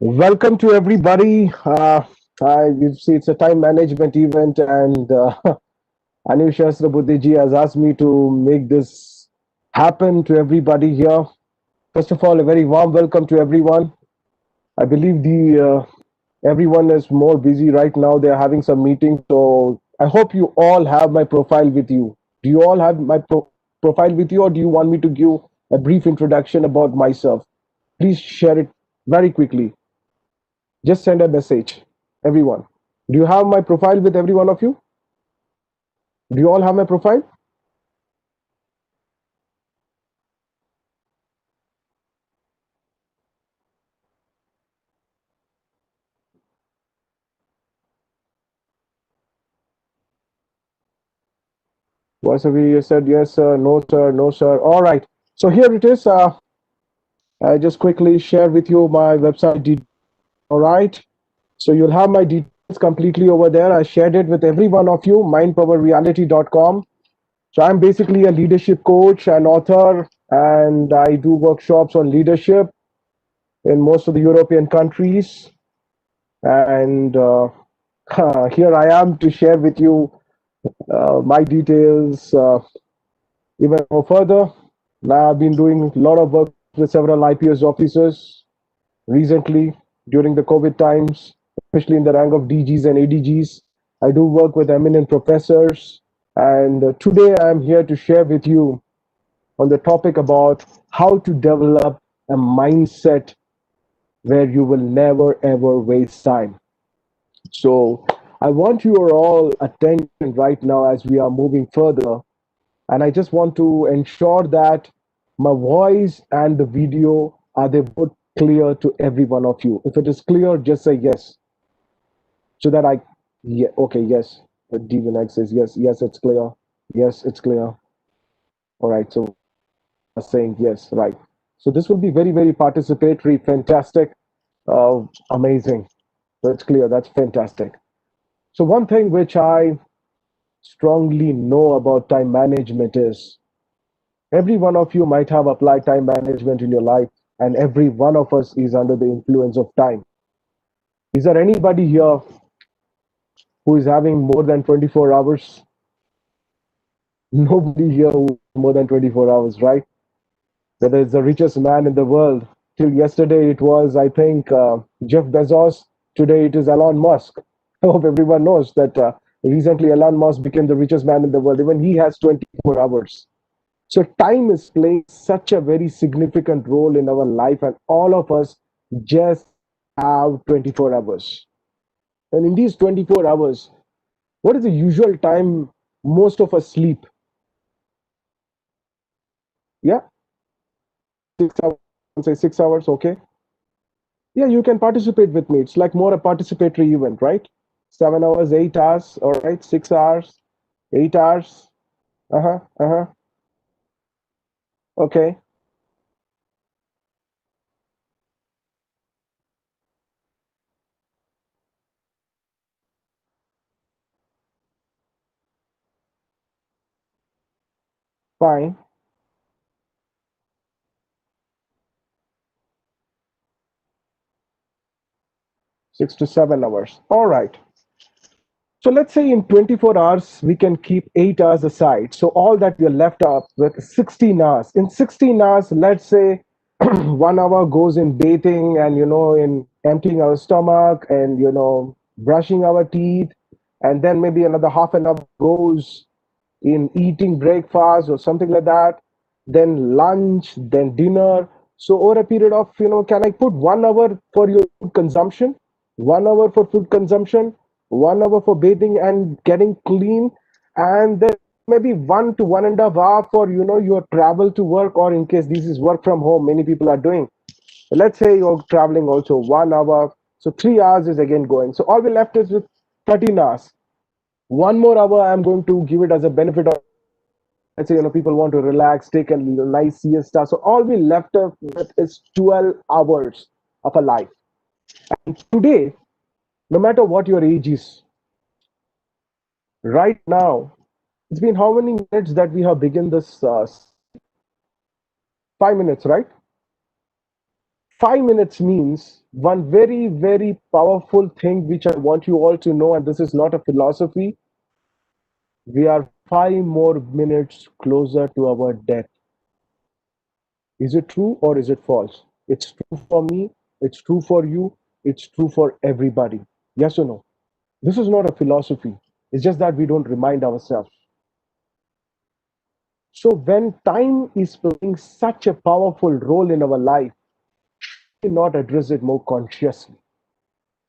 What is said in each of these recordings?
Welcome to everybody. You see, it's a time management event, and Anu Shastra Buddhiji has asked me to make this happen to everybody here. First of all, a very warm welcome to everyone. I believe the everyone is more busy right now. They're having some meetings, so I hope you all have my profile with you. Do you all have my profile with you, or do you want me to give a brief introduction about myself? Please share it very quickly. Just send a message, everyone. Do you have my profile with every one of you? Do you all have my profile? Once you said yes, sir, no, sir, no, sir. All right. So here it is. I just quickly share with you my website. All right. So you'll have my details completely over there. I shared it with every one of you, mindpowerreality.com. So I'm basically a leadership coach and author, and I do workshops on leadership in most of the European countries. And here I am to share with you my details even more further. Now, I've been doing a lot of work with several IPS officers recently during the COVID times, especially in the rank of DGs and ADGs. I do work with eminent professors, and today I'm here to share with you on the topic about how to develop a mindset where you will never ever waste time. So I want your all attention right now as we are moving further. And I just want to ensure that my voice and the video are they both clear to every one of you. If it is clear, just say yes. So that I yeah, okay, yes. Devin says yes, yes, it's clear. Yes, it's clear. All right, so saying yes, right. So this will be very, very participatory, fantastic, amazing. So it's clear, that's fantastic. So one thing which I strongly know about time management is every one of you might have applied time management in your life, and every one of us is under the influence of time. Is there anybody here who is having more than 24 hours? Nobody here who more than 24 hours, right? Whether it's the richest man in the world. Till yesterday, it was, I think, Jeff Bezos. Today, it is Elon Musk. I hope everyone knows that recently Elon Musk became the richest man in the world. Even he has 24 hours. So time is playing such a very significant role in our life, and all of us just have 24 hours. And in these 24 hours, what is the usual time most of us sleep? Yeah, 6 hours. Say 6 hours, okay. Yeah, you can participate with me. It's like more a participatory event, right? 7 hours, 8 hours, all right, 6 hours, 8 hours. Uh-huh, uh-huh. Okay, fine. 6 to 7 hours. All right. So let's say in 24 hours, we can keep 8 hours aside. So all that we are left up with 16 hours. In 16 hours, let's say 1 hour goes in bathing and, in emptying our stomach and, brushing our teeth. And then maybe another half an hour goes in eating breakfast or something like that. Then lunch, then dinner. So over a period of, can I put 1 hour for your food consumption? 1 hour for food consumption, 1 hour for bathing and getting clean, and then maybe 1 to 1.5 hour for your travel to work, or in case this is work from home, many people are doing. Let's say you're traveling also 1 hour, so 3 hours is again going. So all we left is with 13 hours. One more hour, I'm going to give it as a benefit of, let's say, people want to relax, take a nice siesta. So all we left with is 12 hours of a life. And today, no matter what your age is, right now, it's been how many minutes that we have begun this? 5 minutes, right? 5 minutes means one very, very powerful thing which I want you all to know, and this is not a philosophy. We are 5 more minutes closer to our death. Is it true or is it false? It's true for me, it's true for you, it's true for everybody. Yes or no? This is not a philosophy. It's just that we don't remind ourselves. So, when time is playing such a powerful role in our life, we not address it more consciously.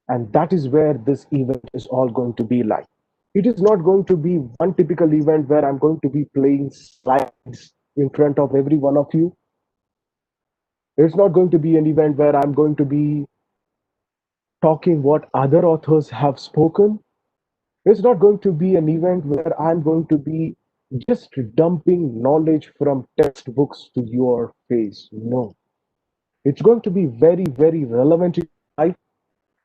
And that is where this event is all going to be like. It is not going to be one typical event where I'm going to be playing slides in front of every one of you. It's not going to be an event where I'm going to be talking what other authors have spoken. It's not going to be an event where I'm going to be just dumping knowledge from textbooks to your face. No. It's going to be very, very relevant in life.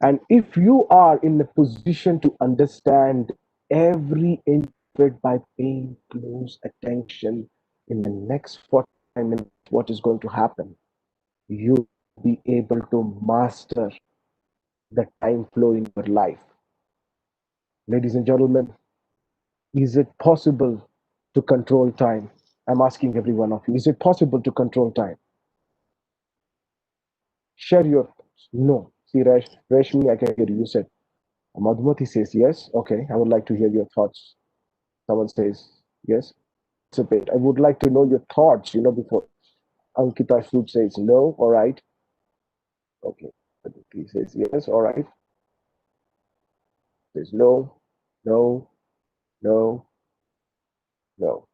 And if you are in a position to understand every inch of it by paying close attention in the next 45 minutes, what is going to happen? You'll be able to master the time flow in your life. Ladies and gentlemen, is it possible to control time? I'm asking every one of you, is it possible to control time? Share your thoughts. No. See, Rashmi, I can hear you. You said, Madhumati says yes. Okay, I would like to hear your thoughts. Someone says yes. Participate. I would like to know your thoughts, before Ankita Shoot says no. All right. Okay. He says yes. All right. Says no, no, no, no.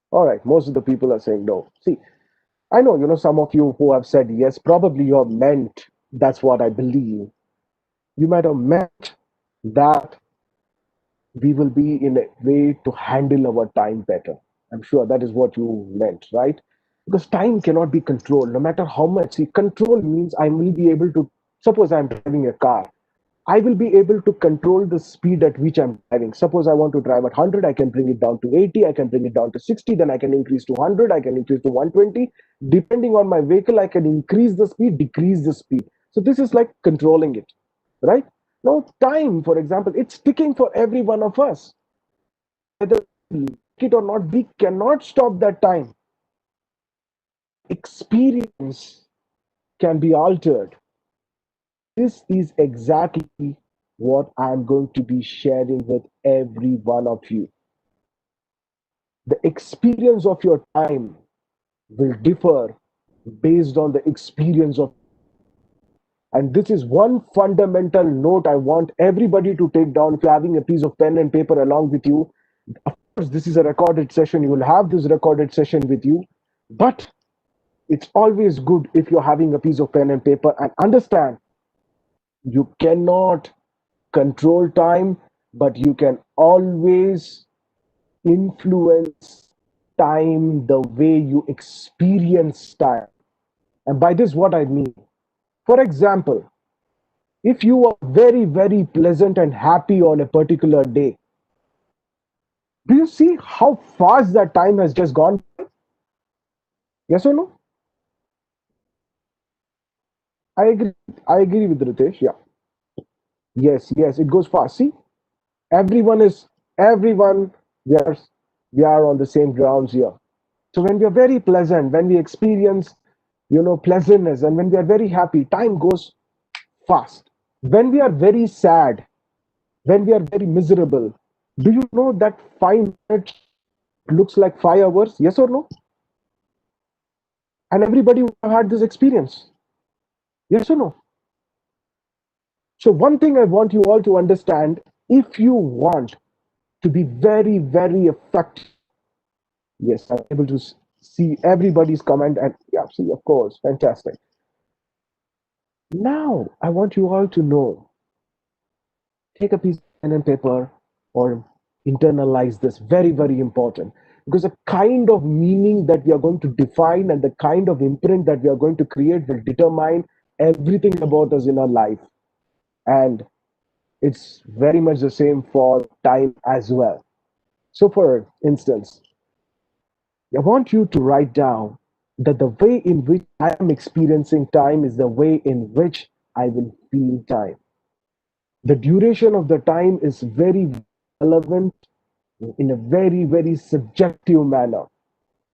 All right. Most of the people are saying no. See, I know, some of you who have said yes, probably you have meant, that's what I believe. You might have meant that we will be in a way to handle our time better. I'm sure that is what you meant, right? Because time cannot be controlled, no matter how much. See, control means I will be able to, suppose I'm driving a car, I will be able to control the speed at which I'm driving. Suppose I want to drive at 100, I can bring it down to 80, I can bring it down to 60, then I can increase to 100, I can increase to 120. Depending on my vehicle, I can increase the speed, decrease the speed. So this is like controlling it, right? Now, time, for example, it's ticking for every one of us. Whether we like it or not, we cannot stop that time. Experience can be altered. This is exactly what I'm going to be sharing with every one of you. The experience of your time will differ based on the experience of. And this is one fundamental note I want everybody to take down. If you're having a piece of pen and paper along with you, of course, this is a recorded session. You will have this recorded session with you. But it's always good if you're having a piece of pen and paper and understand you cannot control time, but you can always influence time the way you experience time. And by this, what I mean, for example, if you are very, very pleasant and happy on a particular day, do you see how fast that time has just gone? Yes or no? I agree. I agree with Ritesh. Yeah. Yes, yes, it goes fast. See, everyone is everyone. We are we are on the same grounds here. So when we are very pleasant, when we experience, pleasantness, and when we are very happy, time goes fast. When we are very sad, when we are very miserable, do you know that 5 minutes looks like 5 hours? Yes or no? And everybody would have had this experience. Yes or no? So one thing I want you all to understand: if you want to be very, very effective, yes, I'm able to see everybody's comment, and yeah, see, of course, fantastic. Now, I want you all to know, take a piece of pen and paper or internalize this. Very, very important. Because the kind of meaning that we are going to define and the kind of imprint that we are going to create will determine everything about us in our life. And it's very much the same for time as well. So, for instance, I want you to write down that the way in which I am experiencing time is the way in which I will feel time. The duration of the time is very relevant in a very subjective manner.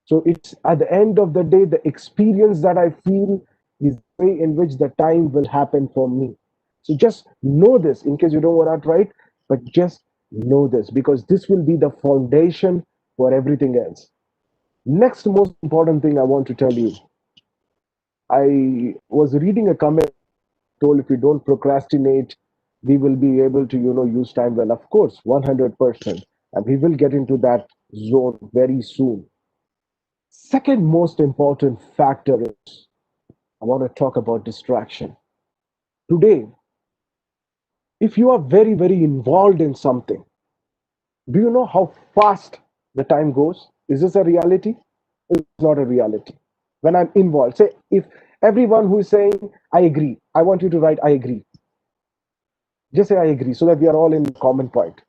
So it's at the end of the day, the experience that I feel is the way in which the time will happen for me. So just know this in case you don't want to write, but just know this because this will be the foundation for everything else. Next most important thing I want to tell you, I was reading a comment told if we don't procrastinate, we will be able to, use time well. Of course, 100%. And we will get into that zone very soon. Second most important factor is I want to talk about distraction. Today, if you are very involved in something, do you know how fast the time goes? Is this a reality? It's not a reality. When I'm involved, say if everyone who is saying, I agree, I want you to write, I agree. Just say, I agree, so that we are all in common point.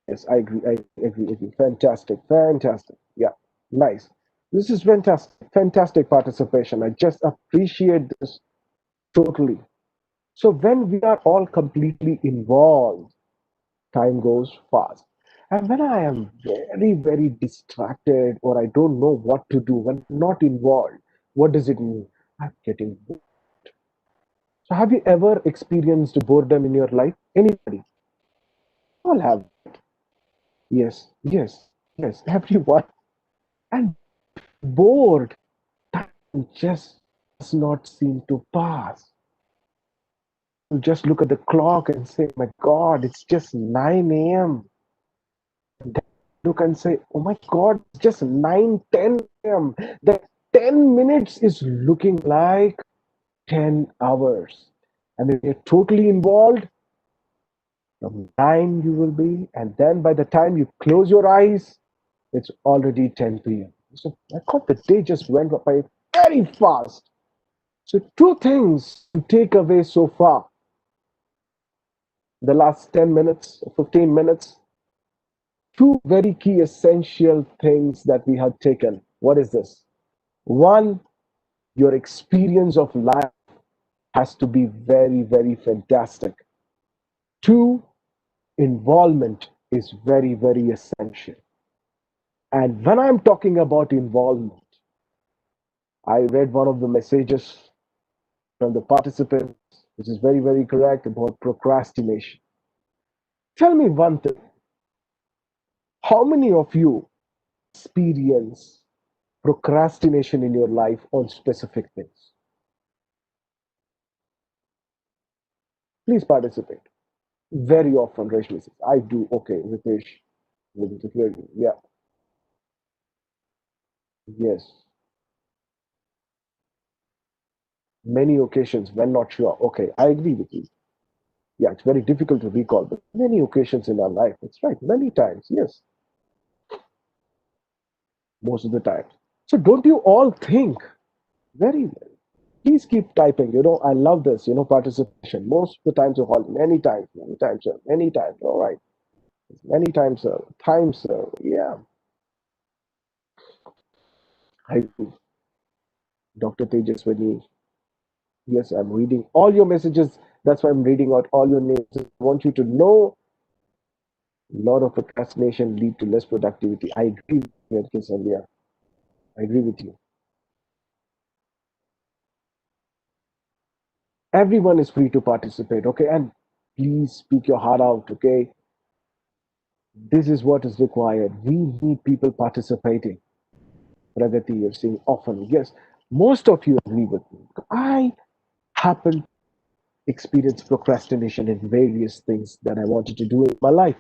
Yes, I agree, I agree. Fantastic, fantastic. Yeah, nice. This is fantastic, fantastic participation. I just appreciate this totally. So when we are all completely involved, time goes fast. And when I am very distracted or I don't know what to do, when I'm not involved, what does it mean? I'm getting bored. So have you ever experienced boredom in your life? Anybody? All have. Yes, yes, yes, everyone. And bored, time just does not seem to pass. You just look at the clock and say, my God, it's just 9 a.m. Then look and say, oh my God, it's just 9:10 a.m. That 10 minutes is looking like 10 hours. And if you're totally involved, from 9 you will be, and then by the time you close your eyes, it's already 10 p.m. So I thought the day just went by very fast. So two things to take away so far, the last 10 minutes, 15 minutes, two very key essential things that we have taken. What is this? One, your experience of life has to be very fantastic. Two, involvement is very essential. And when I'm talking about involvement, I read one of the messages from the participants, which is very correct about procrastination. Tell me one thing. How many of you experience procrastination in your life on specific things? Please participate. Very often, Rashmi says, I do. Okay, Ritesh. Yeah, yes. Many occasions when not sure. Okay, I agree with you. Yeah, it's very difficult to recall, but many occasions in our life. It's right. Many times, yes, most of the time. So don't you all think very well? Please keep typing. I love this, participation. Most of the times you call many times, sir, many times. All right. Many times, sir. Times, sir. Yeah. I do. Dr. Tejaswani. Yes, I'm reading all your messages. That's why I'm reading out all your names. I want you to know a lot of procrastination lead to less productivity. I agree with you, Sandhya. I agree with you. Everyone is free to participate, okay? And please speak your heart out, okay? This is what is required. We need people participating. Pragati, you're saying often. Yes, most of you agree with me. I happen to experience procrastination in various things that I wanted to do in my life.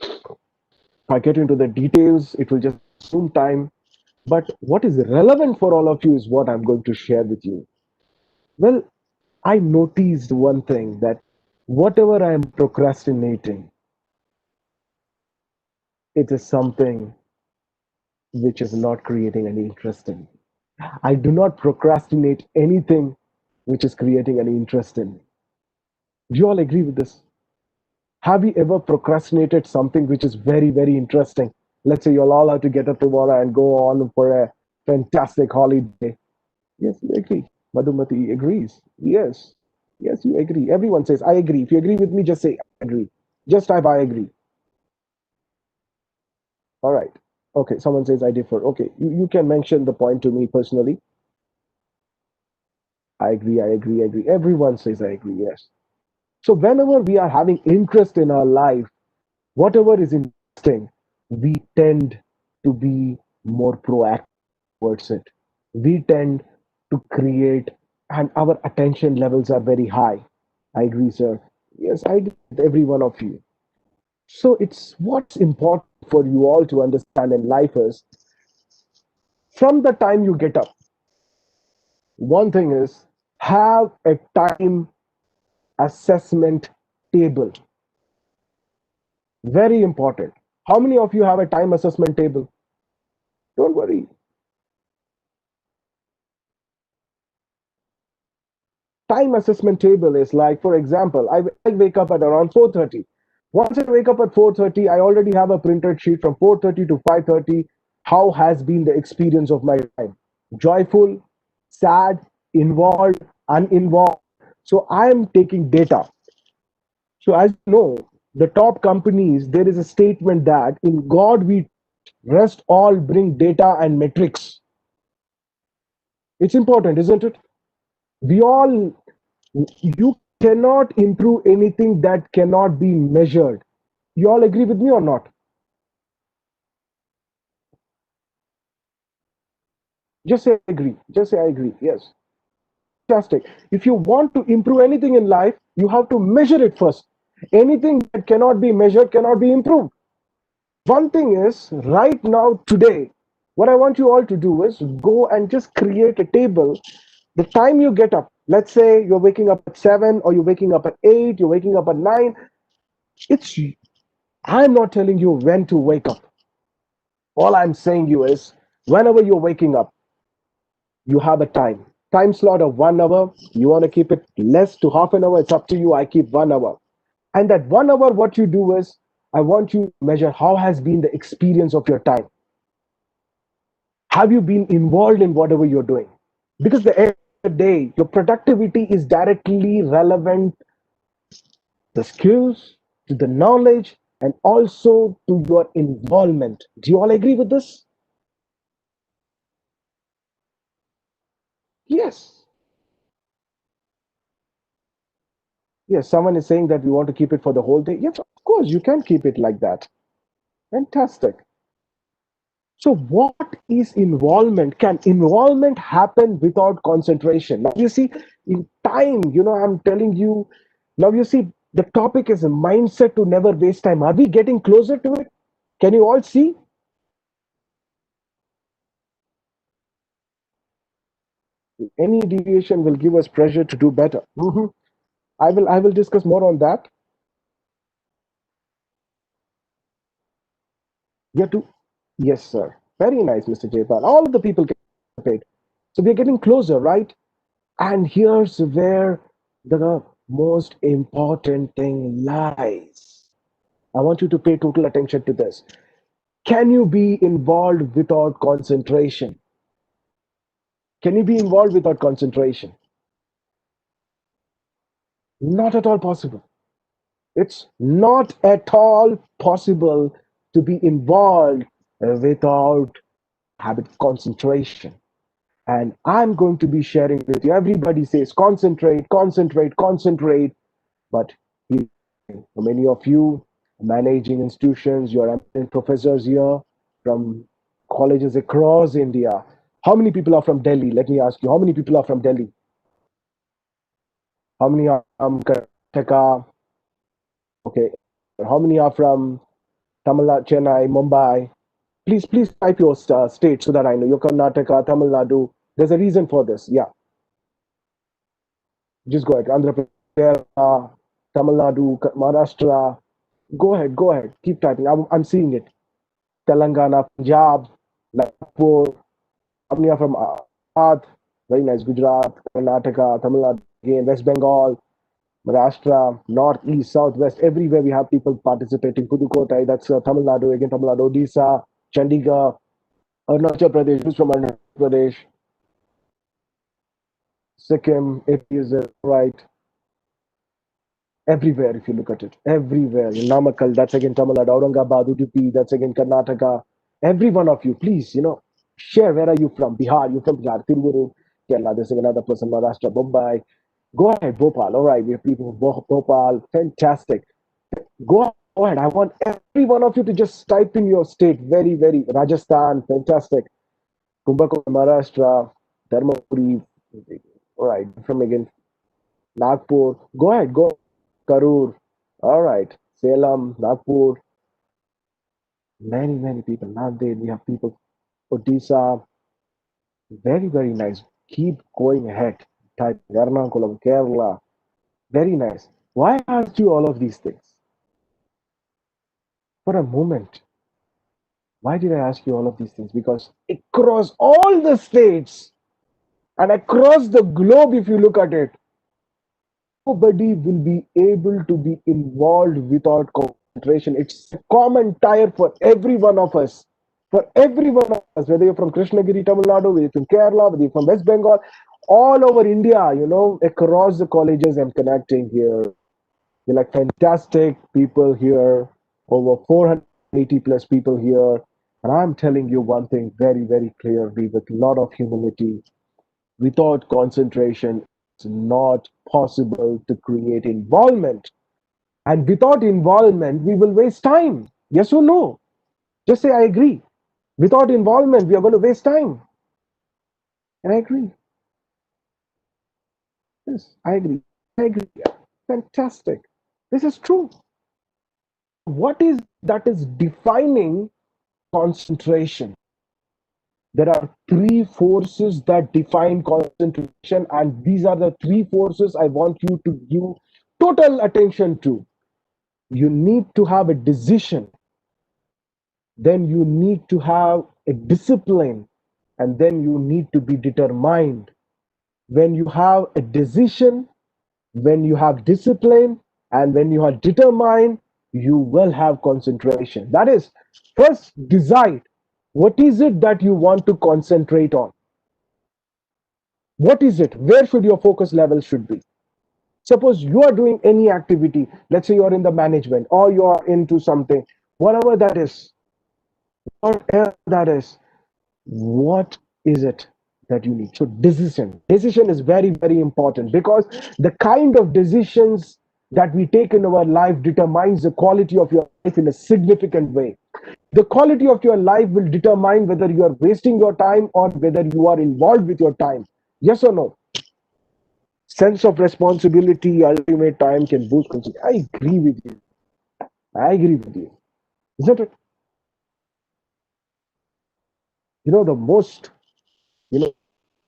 If I get into the details, it will just consume time. But what is relevant for all of you is what I'm going to share with you. Well, I noticed one thing that whatever I am procrastinating, it is something which is not creating any interest in me. I do not procrastinate anything which is creating any interest in me. Do you all agree with this? Have you ever procrastinated something which is very interesting? Let's say you'll all have to get up tomorrow and go on for a Fantastic holiday. Yes, you agree. Madhumati agrees. Yes. Yes, you agree. Everyone says, I agree. If you agree with me, just say, I agree. Just type, I agree. All right. Okay. Someone says, I differ. Okay. You can mention the point to me personally. I agree. I agree. I agree. Everyone says, I agree. Yes. So, whenever we are having interest in our life, whatever is interesting, we tend to be more proactive towards it. We tend to create, and our attention levels are very high. I agree, sir. Yes, I agree with every one of you. So it's what's important for you all to understand in life is from the time you get up, one thing is have a time assessment table. Very important. How many of you have a time assessment table? Don't worry. Time assessment table is like, for example, I wake up at around 4:30. Once I wake up at 4:30, I already have a printed sheet from 4:30 to 5:30. How has been the experience of my time? Joyful, sad, involved, uninvolved. So I am taking data. So as you know, the top companies, there is a statement that in God we rest all bring data and metrics. It's important, isn't it? We all, you cannot improve anything that cannot be measured. You all agree with me or not? Just say I agree. Just say I agree. Yes. Fantastic. If you want to improve anything in life, you have to measure it first. Anything that cannot be measured cannot be improved. One thing is, right now, today, what I want you all to do is go and just create a table. The time you get up, let's say you're waking up at 7 or you're waking up at 8, you're waking up at 9. It's I'm not telling you when to wake up. All I'm saying you is whenever you're waking up, you have a time slot of 1 hour. You want to keep it less to half an hour, it's up to you. I keep 1 hour. And that 1 hour, what you do is I want you to measure how has been the experience of your time. Have you been involved in whatever you're doing? Because the end of the day, your productivity is directly relevant to the skills, to the knowledge, and also to your involvement. Do you all agree with this? Yes. Yes, someone is saying that we want to keep it for the whole day. Yes, of course, you can keep it like that. Fantastic. So, what is involvement? Can involvement happen without concentration? Now, you see, in time, I'm telling you, now you see, the topic is a mindset to never waste time. Are we getting closer to it? Can you all see? Any deviation will give us pressure to do better. I will discuss more on that. Yeah, to yes, sir. Very nice, Mr. Jaypal. All of the people can participate. So we're getting closer, right? And here's where the most important thing lies. I want you to pay total attention to this. Can you be involved without concentration? Can you be involved without concentration? Not at all possible. It's not at all possible to be involved without habit concentration. And I'm going to be sharing with you. Everybody says concentrate, concentrate, concentrate. But for many of you, managing institutions, you're eminent professors here from colleges across India. How many people are from Delhi? Let me ask you, how many people are from Delhi? How many are from Karnataka? Okay. How many are from Tamil Nadu, Chennai, Mumbai? Please type your state so that I know. Your Karnataka, Tamil Nadu. There's a reason for this. Yeah, just go ahead. Andhra Pradesh, Tamil Nadu, Maharashtra. Go ahead. Keep typing. I'm seeing it. Telangana, Punjab, Nagpur, Amnia from Gujarat, very nice, Gujarat, Karnataka, Tamil Nadu, again, West Bengal, Maharashtra, North, East, South, West, everywhere we have people participating. Pudukkottai, that's Tamil Nadu, again Tamil Nadu, Odisha, Chandigarh. Arunachal Pradesh, who's from Arunachal Pradesh, Sikkim, atheism, right? Everywhere, if you look at it, everywhere. Namakkal, that's again Tamil Nadu, Aurangabad, Udupi, that's again Karnataka. Every one of you, please, share where are you from? Bihar, you're from Bihar, Tiruvuru, Kerala, there's another person, Maharashtra, Mumbai. Go ahead, Bhopal. All right, we have people from Bhopal, fantastic. Go ahead. I want every one of you to just type in your state. Very, very Rajasthan, fantastic. Kumbhakonam, Maharashtra, Dharmapuri. All right, from again Nagpur. Go ahead, go. Karur. All right, Salem, Nagpur. Many, many people. Nanded. We have people. Odisha. Very, very nice. Keep going ahead. Type Ernakulam, Kerala. Very nice. Why asked you all of these things? For a moment, why did I ask you all of these things? Because across all the states and across the globe, if you look at it, nobody will be able to be involved without concentration. It's a common tire for every one of us. For every one of us, whether you're from Krishnagiri, Tamil Nadu, whether you're from Kerala, whether you're from West Bengal, all over India, across the colleges I'm connecting here. They're like fantastic people here, over 480 plus people here. And I'm telling you one thing very, very clearly with a lot of humility. Without concentration, it's not possible to create involvement. And without involvement, we will waste time. Yes or no? Just say, I agree. Without involvement, we are going to waste time. And I agree. Yes, I agree. I agree. Fantastic. This is true. What is that is defining concentration? There are three forces that define concentration, and these are the three forces I want you to give total attention to. You need to have a decision, then you need to have a discipline, and then you need to be determined. When you have a decision, when you have discipline, and when you are determined, you will have concentration. That is, first decide what is it that you want to concentrate on. What is it? Where should your focus level should be? Suppose you are doing any activity, let's say you're in the management or you're into something, whatever that is, whatever that is, what is it that you need? So decision is very, very important, because the kind of decisions that we take in our life determines the quality of your life in a significant way. The quality of your life will determine whether you are wasting your time or whether you are involved with your time. Yes or no? Sense of responsibility, ultimate time can boost concentration. I agree with you. I agree with you. Isn't it? The most, you know,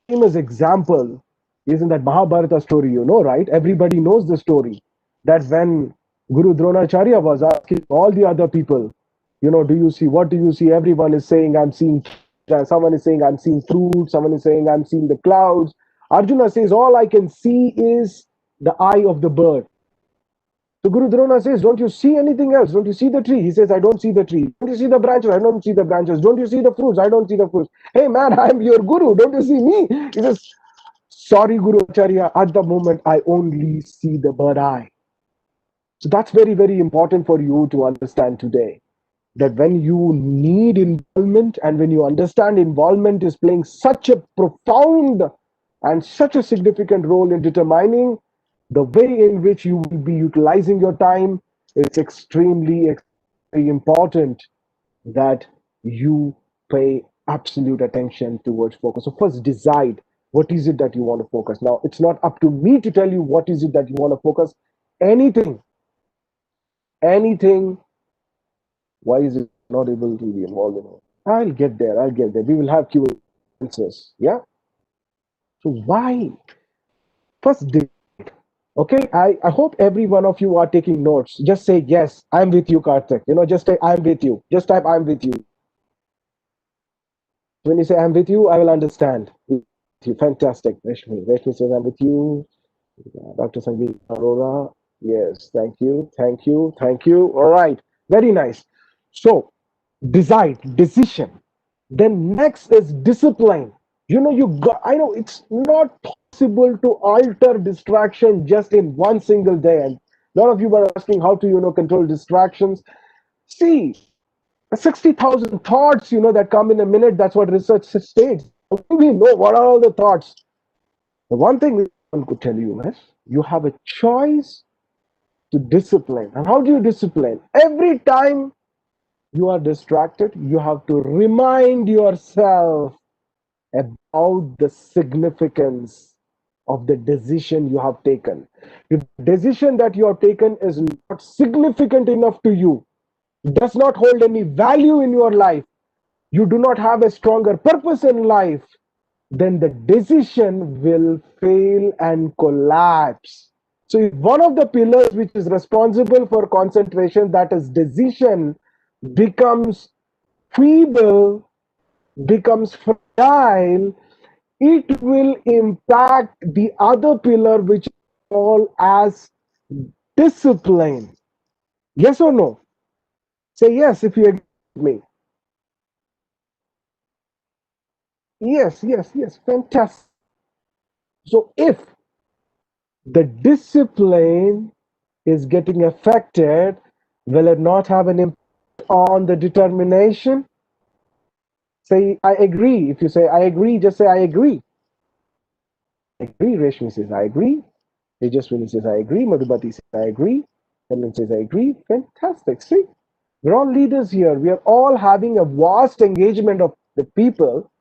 famous example is in that Mahabharata story, right? Everybody knows the story that when Guru Dronacharya was asking all the other people, do you see, what do you see? Everyone is saying, I'm seeing, someone is saying, I'm seeing fruit, someone is saying, I'm seeing the clouds. Arjuna says, all I can see is the eye of the bird. So Guru Drona says, don't you see anything else? Don't you see the tree? He says, I don't see the tree. Don't you see the branches? I don't see the branches. Don't you see the fruits? I don't see the fruits. Hey man, I'm your guru. Don't you see me? He says, sorry, Guru Acharya, at the moment I only see the bird eye. So that's very, very important for you to understand today. That when you need involvement and when you understand involvement is playing such a profound and such a significant role in determining the way in which you will be utilizing your time, it's extremely, extremely important that you pay absolute attention towards focus. So first decide what is it that you want to focus. Now it's not up to me to tell you what is it that you want to focus. Anything, anything. Why is it not able to be involved in it? I'll get there. I'll get there. We will have Q answers. Yeah. So why? First, okay. I hope every one of you are taking notes. Just say yes. I'm with you, Karthik. Just say I'm with you. Just type I'm with you. When you say I'm with you, I will understand. With you. Fantastic. Rashmi. Rashmi says I'm with you. Dr. Sangeet Arora. Yes. Thank you. Thank you. Thank you. All right. Very nice. So decide. Decision. Then next is discipline. You got, I know it's not possible to alter distraction just in one single day. And a lot of you were asking how to, control distractions. See, 60,000 thoughts, that come in a minute. That's what research states. How do we know what are all the thoughts? The one thing one could tell you is you have a choice to discipline. And how do you discipline? Every time you are distracted, you have to remind yourself about the significance of the decision you have taken. If the decision that you have taken is not significant enough to you, does not hold any value in your life, you do not have a stronger purpose in life, then the decision will fail and collapse. So, if one of the pillars which is responsible for concentration, that is decision, becomes feeble, becomes fragile, it will impact the other pillar, which is called as discipline. Yes or no? Say yes if you agree with me. Yes, yes, yes. Fantastic. So if the discipline is getting affected, will it not have an impact on the determination? Say I agree. If you say I agree, just say I agree. I agree. Reshmi says I agree. Tejaswini says I agree. Madhubati says I agree. Helen says I agree. Fantastic. See, we're all leaders here. We are all having a vast engagement of the people,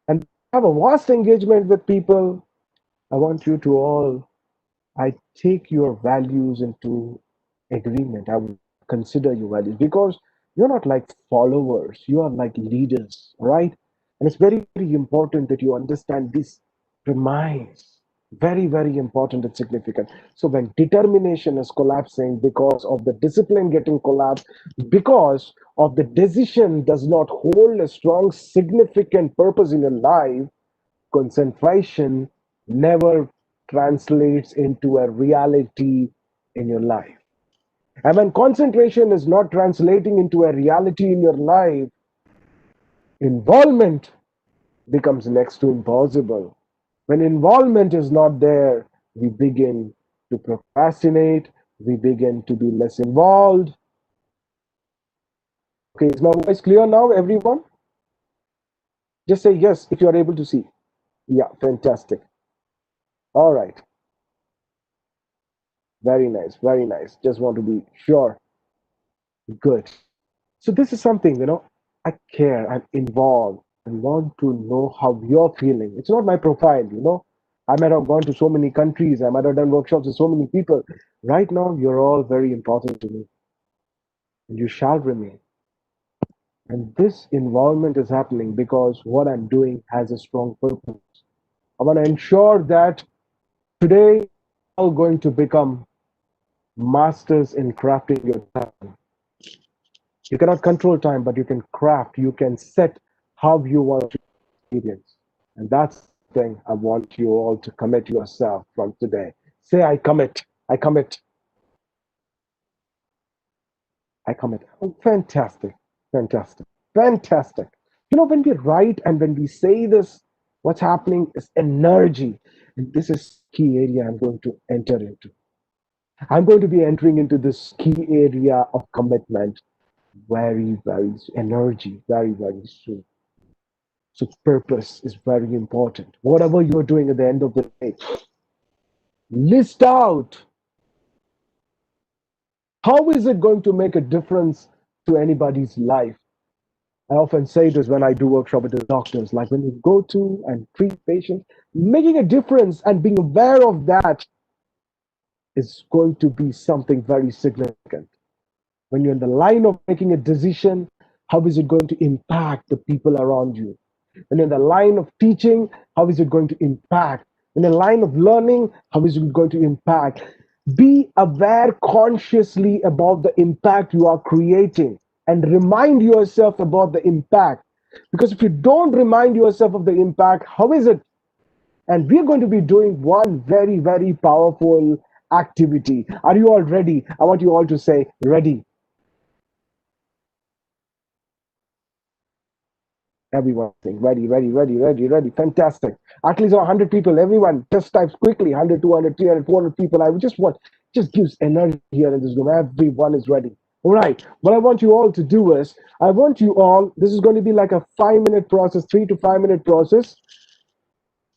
and have a vast engagement with people. I want you to all, I take your values into agreement. I would consider your values because you're not like followers, you are like leaders, right? And it's very, very important that you understand this premise. Very, very important and significant. So when determination is collapsing because of the discipline getting collapsed, because of the decision does not hold a strong, significant purpose in your life, concentration never translates into a reality in your life. And when concentration is not translating into a reality in your life, involvement becomes next to impossible. When involvement is not there, we begin to procrastinate, we begin to be less involved. Okay, is my voice clear now, everyone? Just say yes if you are able to see. Yeah, fantastic. All right, very nice, very nice. Just want to be sure. Good. So this is something, I care, I'm involved, and want to know how you're feeling. It's not my profile. I might have gone to so many countries, I might have done workshops with so many people. Right now, you're all very important to me, and you shall remain. And this involvement is happening because what I'm doing has a strong purpose. I want to ensure that today, you're all going to become masters in crafting your time. You cannot control time, but you can craft, you can set how you want to experience. And that's the thing I want you all to commit yourself from today. Say, I commit, I commit, I commit. Oh, fantastic, fantastic, fantastic. When we write and when we say this, what's happening is energy. And this is key area I'm going to enter into. I'm going to be entering into this key area of commitment very, very energy, very, very soon. So purpose is very important. Whatever you're doing at the end of the day, list out how is it going to make a difference to anybody's life. I often say this when I do workshop with the doctors, like when you go to and treat patients, making a difference and being aware of that is going to be something very significant. When you're in the line of making a decision, how is it going to impact the people around you? And in the line of teaching, how is it going to impact? In the line of learning, how is it going to impact? Be aware consciously about the impact you are creating and remind yourself about the impact. Because if you don't remind yourself of the impact, how is it? And we're going to be doing one very, very powerful activity. Are you all ready? I want you all to say, ready. Everyone saying ready, ready, ready, ready, ready. Fantastic. At least 100 people. Everyone just types quickly. 100, 200, 300, 400 people. I would just want, just gives energy here in this room. Everyone is ready. All right. What I want you all to do is, I want you all, this is going to be like a 5 minute process, 3 to 5 minute process.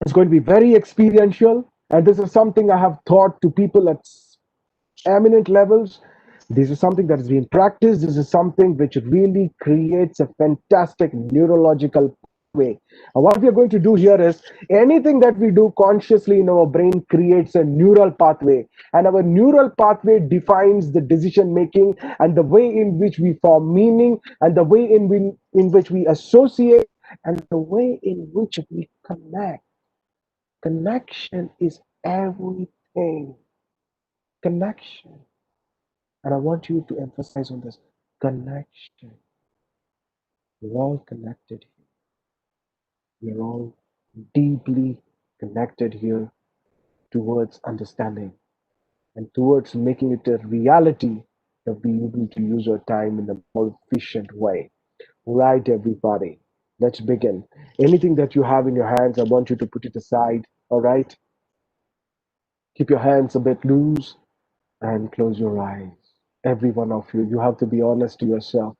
It's going to be very experiential. And this is something I have taught to people at eminent levels. This is something that is being practiced. This is something which really creates a fantastic neurological pathway. And what we are going to do here is anything that we do consciously in our brain creates a neural pathway. And our neural pathway defines the decision making and the way in which we form meaning and the way in which we associate and the way in which we connect. Connection is everything. Connection. And I want you to emphasize on this connection. We're all connected here. We're all deeply connected here towards understanding and towards making it a reality of being able to use our time in a more efficient way. Right, everybody. Let's begin. Anything that you have in your hands, I want you to put it aside. All right. Keep your hands a bit loose and close your eyes. Every one of you, you have to be honest to yourself.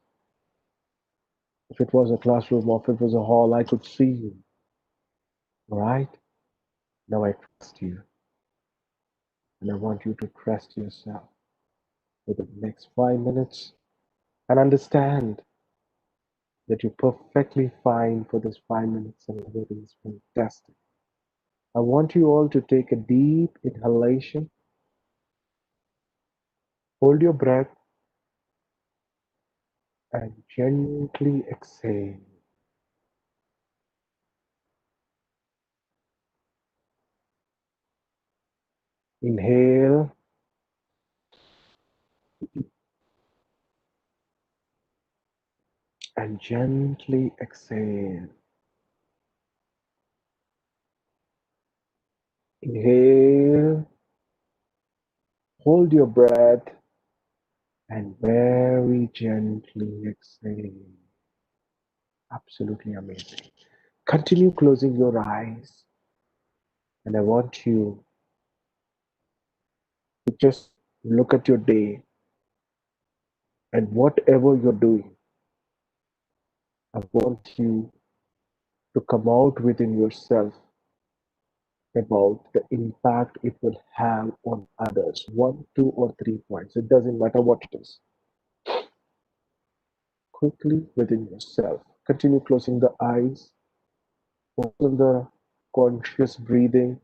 If it was a classroom or if it was a hall, I could see you. All right? Now I trust you, and I want you to trust yourself for the next 5 minutes and understand that you're perfectly fine for this 5 minutes and everything is fantastic. I want you all to take a deep inhalation, hold your breath, and gently exhale. Inhale and gently exhale. Inhale, hold your breath, and very gently exhale. Absolutely amazing. Continue closing your eyes, and I want you to just look at your day and whatever you're doing, I want you to come out within yourself about the impact it will have on others. One, two, or 3 points. It doesn't matter what it is. Quickly within yourself. Continue closing the eyes, open the conscious breathing.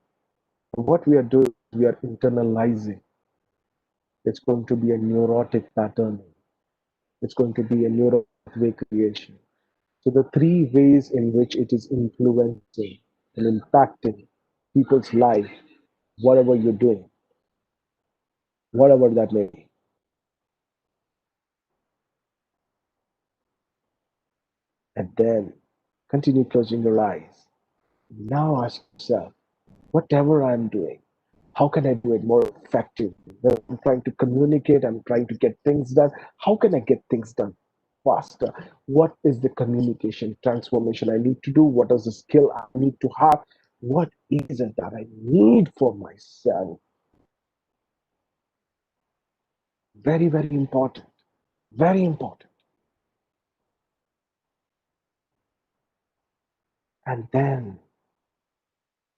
What we are doing, we are internalizing. It's going to be a neurotic pattern. It's going to be a neural pathway creation. So the three ways in which it is influencing and impacting people's life, whatever you're doing, whatever that may be. And then continue closing your eyes. Now ask yourself, whatever I'm doing, how can I do it more effectively? When I'm trying to communicate, I'm trying to get things done. How can I get things done faster? What is the communication transformation I need to do? What is the skill I need to have? What is it that I need for myself? Very, very important. Very important. And then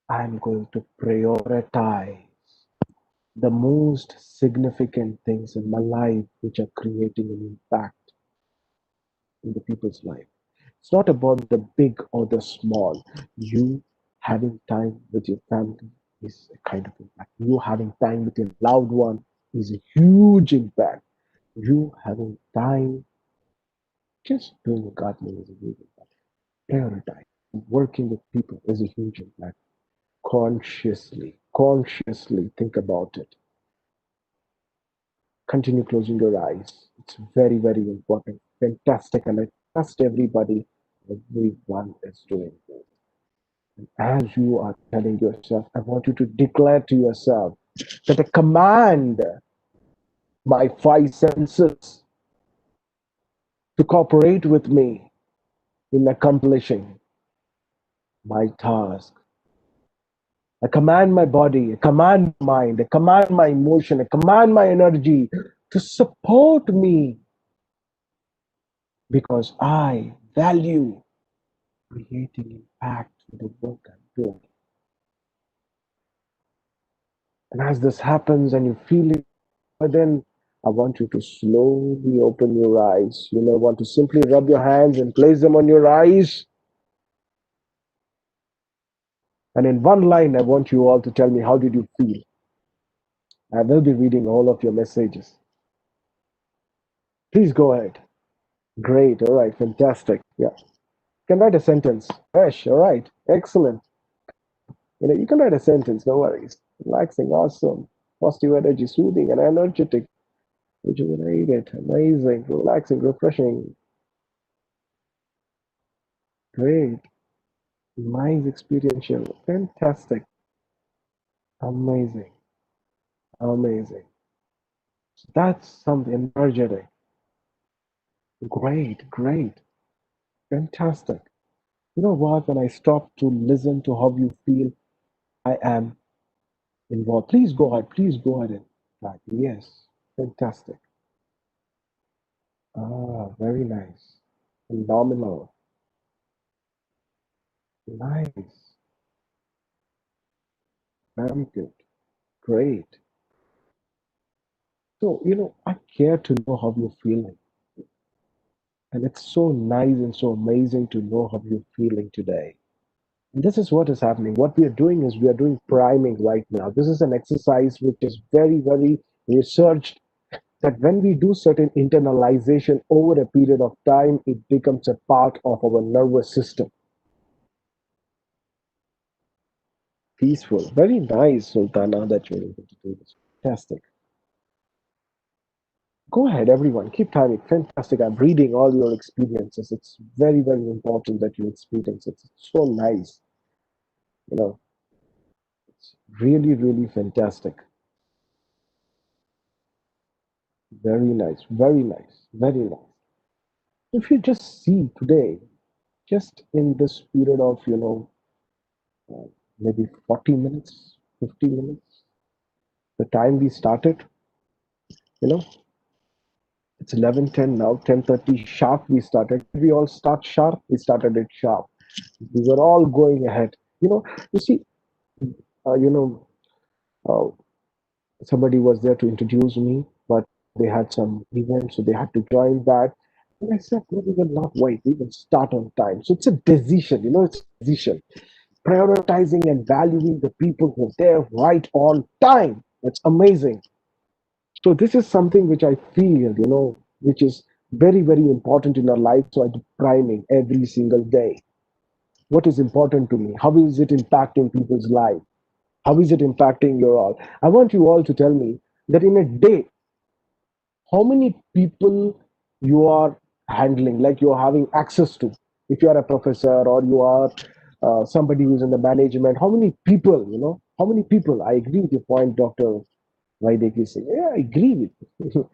I'm going to prioritize the most significant things in my life which are creating an impact in the people's life. It's not about the big or the small. You having time with your family is a kind of impact. You having time with your loved one is a huge impact. You having time just doing gardening is a huge impact. Prioritize. Working with people is a huge impact. Consciously think about it. Continue closing your eyes. It's very, very important. Fantastic. And I trust everyone is doing this. As you are telling yourself, I want you to declare to yourself that I command my five senses to cooperate with me in accomplishing my task. I command my body, I command my mind, I command my emotion, I command my energy to support me because I value creating impact with the work I'm doing. And as this happens and you feel it, then I want you to slowly open your eyes. You may want to simply rub your hands and place them on your eyes. And in one line, I want you all to tell me how did you feel. I will be reading all of your messages. Please go ahead. Great. All right. Fantastic. Yeah. You can write a sentence. Fresh. All right. Excellent. You can write a sentence. No worries. Relaxing. Awesome. Positive energy. Soothing and energetic. Rejuvenated. Amazing. Relaxing. Refreshing. Great. Nice. Experiential. Fantastic. Amazing. Amazing. That's something energetic. Great. Great. Fantastic. You know what? When I stop to listen to how you feel, I am involved. Please go ahead. Please go ahead and type. Yes. Fantastic. Ah, very nice. Phenomenal. Nice. Very good. Great. So, I care to know how you're feeling. And it's so nice and so amazing to know how you're feeling today. And this is what is happening. What we are doing is we are doing priming right now. This is an exercise which is very, very researched that when we do certain internalization over a period of time, it becomes a part of our nervous system. Peaceful. Very nice, Sultana, that you're able to do this. Fantastic. Go ahead, everyone. Keep timing. Fantastic. I'm reading all your experiences. It's very, very important that you experience it. It's so nice. You know, it's really, really fantastic. Very nice. Very nice. Very nice. If you just see today, just in this period of, uh, maybe 40 minutes, 50 minutes, the time we started, you know, it's 11:10 now, 10:30 sharp we started. We all start sharp. We started it sharp. We were all going ahead. You see, uh, you know, uh, somebody was there to introduce me, but they had some event, so they had to join that. And I said, no, we will not wait. We will start on time. So it's a decision, it's a decision. Prioritizing and valuing the people who are there right on time. It's amazing. So this is something which I feel, which is very, very important in our life. So I do priming every single day. What is important to me? How is it impacting people's life? How is it impacting your all? I want you all to tell me that in a day, how many people you are handling, like you're having access to. If you are a professor or you are somebody who's in the management, how many people, how many people? I agree with your point, Dr. Vaidek is saying, yeah, I agree with you.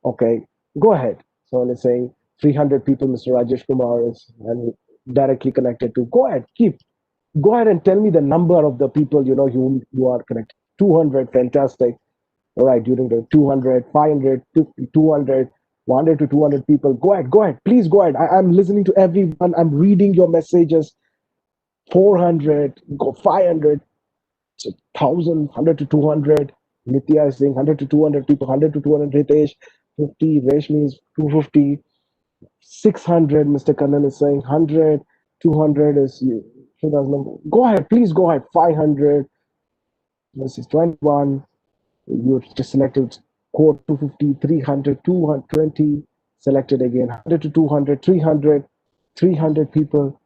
Okay, go ahead. So let's say 300 people, Mr. Rajesh Kumar is and directly connected to. Go ahead, go ahead and tell me the number of the people whom you are connected. 200, fantastic. All right, during the 200, 500, 200, 100 to 200 people. Go ahead, please go ahead. I'm listening to everyone. I'm reading your messages. 400, go 500, 1,000, 100 to 200. Nitya is saying 100 to 200 people, 100 to 200. Ritesh, 50. Reshmi is 250. 600. Mr. Kannan is saying 100. 200 is you. Go ahead, please go ahead. 500. This is 21. You just selected code 250, 300, 220. Selected again 100 to 200, 300, 300 people.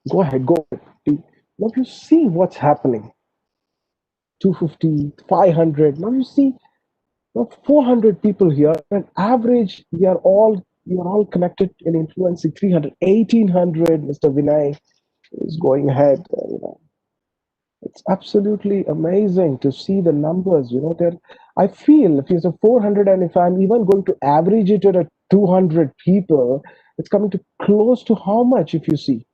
Go ahead, go ahead. Now you see what's happening. 250, 500. Now you see 400 people here. On average, we are all connected and influencing 300, 1800. Mr. Vinay is going ahead. It's absolutely amazing to see the numbers. There, I feel if it's a 400, and if I'm even going to average it at a 200 people, It's coming to close to how much, if you see,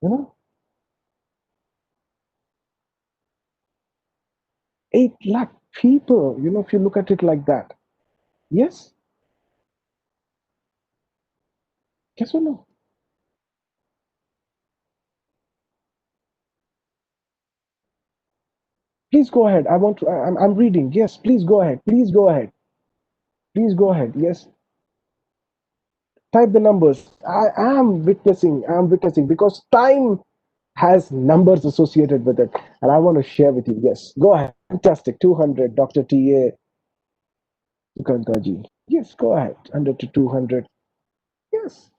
you know, 8 lakh people, if you look at it like that. Yes, yes or no? Please go ahead. I want to, I'm reading. Yes, please go ahead. Please go ahead. Please go ahead. Yes, type the numbers. I'm witnessing because time has numbers associated with it. And I want to share with you. Yes, go ahead. Fantastic. 200, Dr. T.A. Sukantaji. Yes, go ahead. 100 to 200. Yes.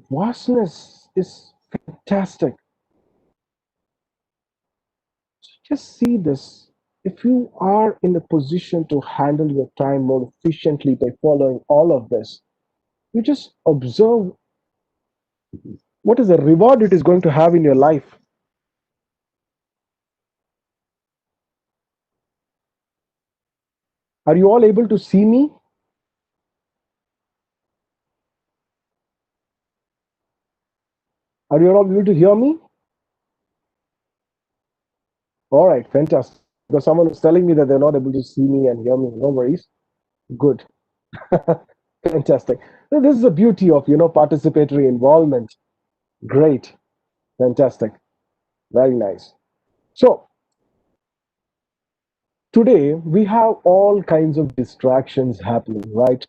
Vastness is fantastic. Just see this. If you are in a position to handle your time more efficiently by following all of this, you just observe what is the reward it is going to have in your life. Are you all able to see me? Are you all able to hear me? All right, fantastic. Because someone was telling me that they're not able to see me and hear me. No worries. Good. Fantastic. So this is the beauty of participatory involvement. Great. Fantastic. Very nice. So today we have all kinds of distractions happening, right?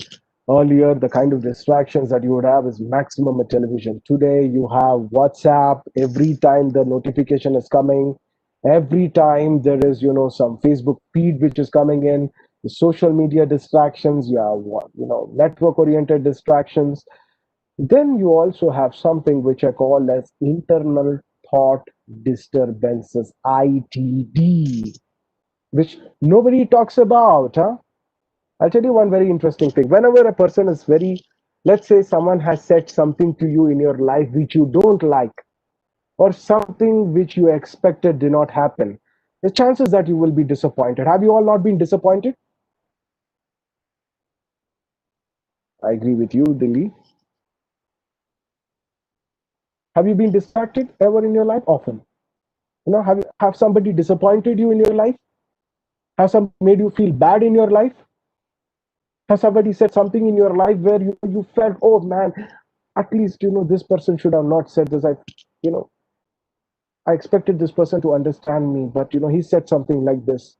Earlier, the kind of distractions that you would have is maximum at television. Today you have WhatsApp. Every time the notification is coming, every time there is some Facebook feed which is coming in, the social media distractions, you have network oriented distractions. Then you also have something which I call as internal thought disturbances, ITD, which nobody talks about, huh? I'll tell you one very interesting thing. Whenever a person is very, let's say someone has said something to you in your life which you don't like, or something which you expected did not happen, the chances that you will be disappointed. Have you all not been disappointed? I agree with you, Dilly. Have you been distracted ever in your life? Often. Have somebody disappointed you in your life? Have somebody made you feel bad in your life? Has somebody said something in your life where you felt, oh man, at least this person should have not said this. You know, I expected this person to understand me, but he said something like this.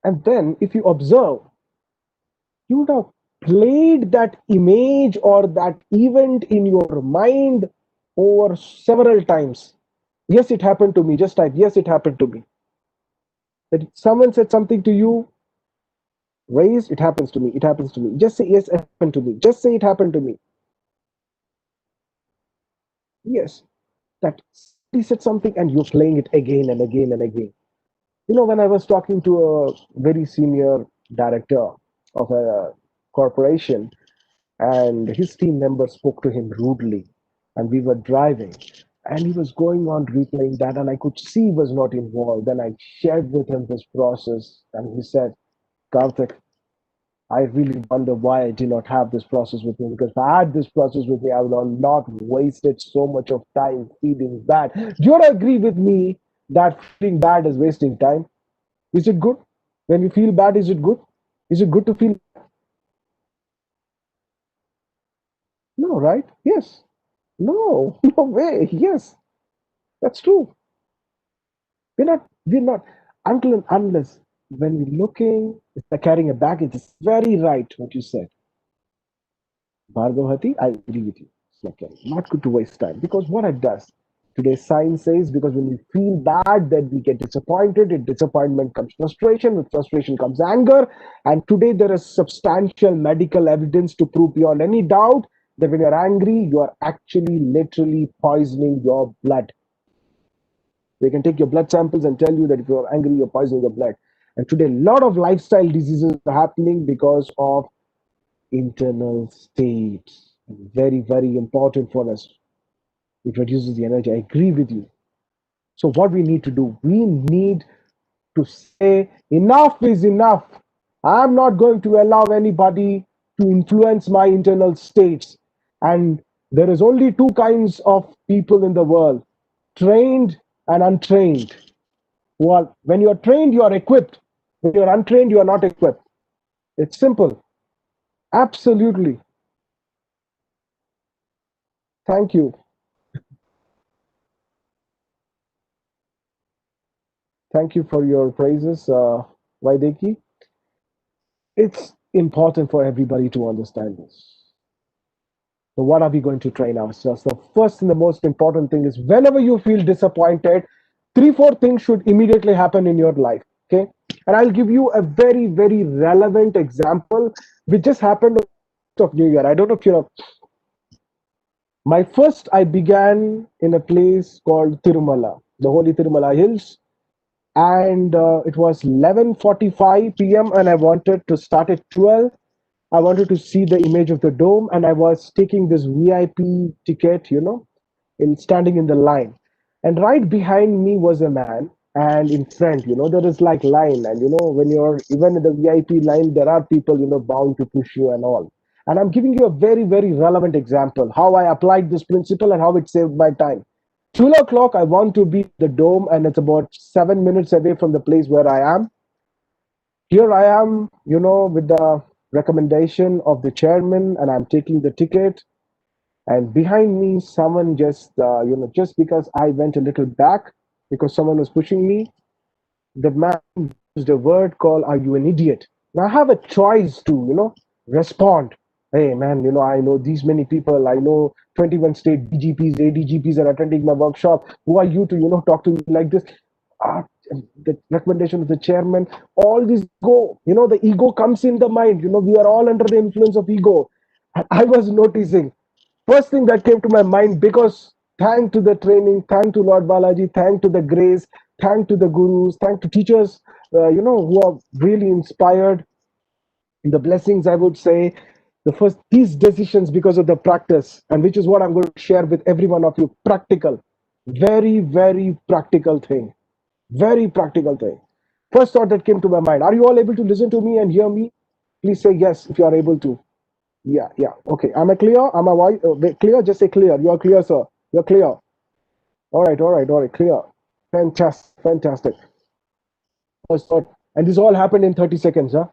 And then if you observe, you would have played that image or that event in your mind over several times. Yes, it happened to me. Just type, yes, it happened to me. That someone said something to you, raise, it happens to me. It happens to me. Just say, yes, it happened to me. Just say, it happened to me. Yes, that he said something and you're playing it again and again and again. When I was talking to a very senior director of a corporation, and his team member spoke to him rudely, and we were driving, and he was going on replaying that, and I could see he was not involved. Then I shared with him this process, and he said, Karthik, I really wonder why I did not have this process with me, because if I had this process with me, I would have not wasted so much of time feeling bad. Do you agree with me that feeling bad is wasting time? Is it good? When you feel bad, is it good? Is it good to feel? No, right? Yes. No, no way. Yes, that's true. We're not, until and unless when we're looking, it's like carrying a baggage. It's very right what you said. Bhargavati, I agree with you. It's like not good to waste time because what it does, today's science says, because when we feel bad, then we get disappointed. In disappointment comes frustration. With frustration comes anger. And today there is substantial medical evidence to prove beyond any doubt that when you're angry, you are actually literally poisoning your blood. They can take your blood samples and tell you that if you're angry, you're poisoning your blood. And today, a lot of lifestyle diseases are happening because of internal states. Very, very important for us. It reduces the energy. I agree with you. So what we need to do, we need to say enough is enough. I'm not going to allow anybody to influence my internal states. And there is only two kinds of people in the world, trained and untrained. Well, when you're trained, you are equipped. When you're untrained, you are not equipped. It's simple. Absolutely. Thank you. Thank you for your praises, Vaideki. It's important for everybody to understand this. So, what are we going to train ourselves? The first and the most important thing is whenever you feel disappointed, three, four things should immediately happen in your life. Okay. And I'll give you a very, very relevant example which just happened on the 1st of New Year. I don't know if you know. My first, I began in a place called Tirumala, the holy Tirumala Hills, and it was 11:45 p.m. and I wanted to start at 12. I wanted to see the image of the dome, and I was taking this VIP ticket, in standing in the line. And right behind me was a man, and in front, there is like line, and when you're even in the VIP line, there are people, bound to push you and all. And I'm giving you a very, very relevant example how I applied this principle and how it saved my time. 12 o'clock, I want to be at the dome, and it's about 7 minutes away from the place where I am. Here I am, with the recommendation of the chairman, and I'm taking the ticket. And behind me, someone just, just because I went a little back, because someone was pushing me, the man used a word called, "Are you an idiot?" Now I have a choice to, respond. Hey, man, I know these many people. I know 21 state DGPs, ADGPs are attending my workshop. Who are you to, talk to me like this? Ah, the recommendation of the chairman, all this go, the ego comes in the mind. We are all under the influence of ego. And I was noticing first thing that came to my mind, because thank to the training, thank to Lord Balaji, thank to the grace, thank to the gurus, thank to teachers, who are really inspired, the blessings, I would say. The first, these decisions, because of the practice, and which is what I'm going to share with every one of you, practical, very, very practical thing, very practical thing. First thought that came to my mind, are you all able to listen to me and hear me? Please say yes if you are able to. Yeah, yeah. Okay. Am I clear? Am I clear? Just say clear. You are clear, sir. You're clear. All right, all right, all right. Clear. Fantastic, fantastic. First thought, and this all happened in 30 seconds, huh?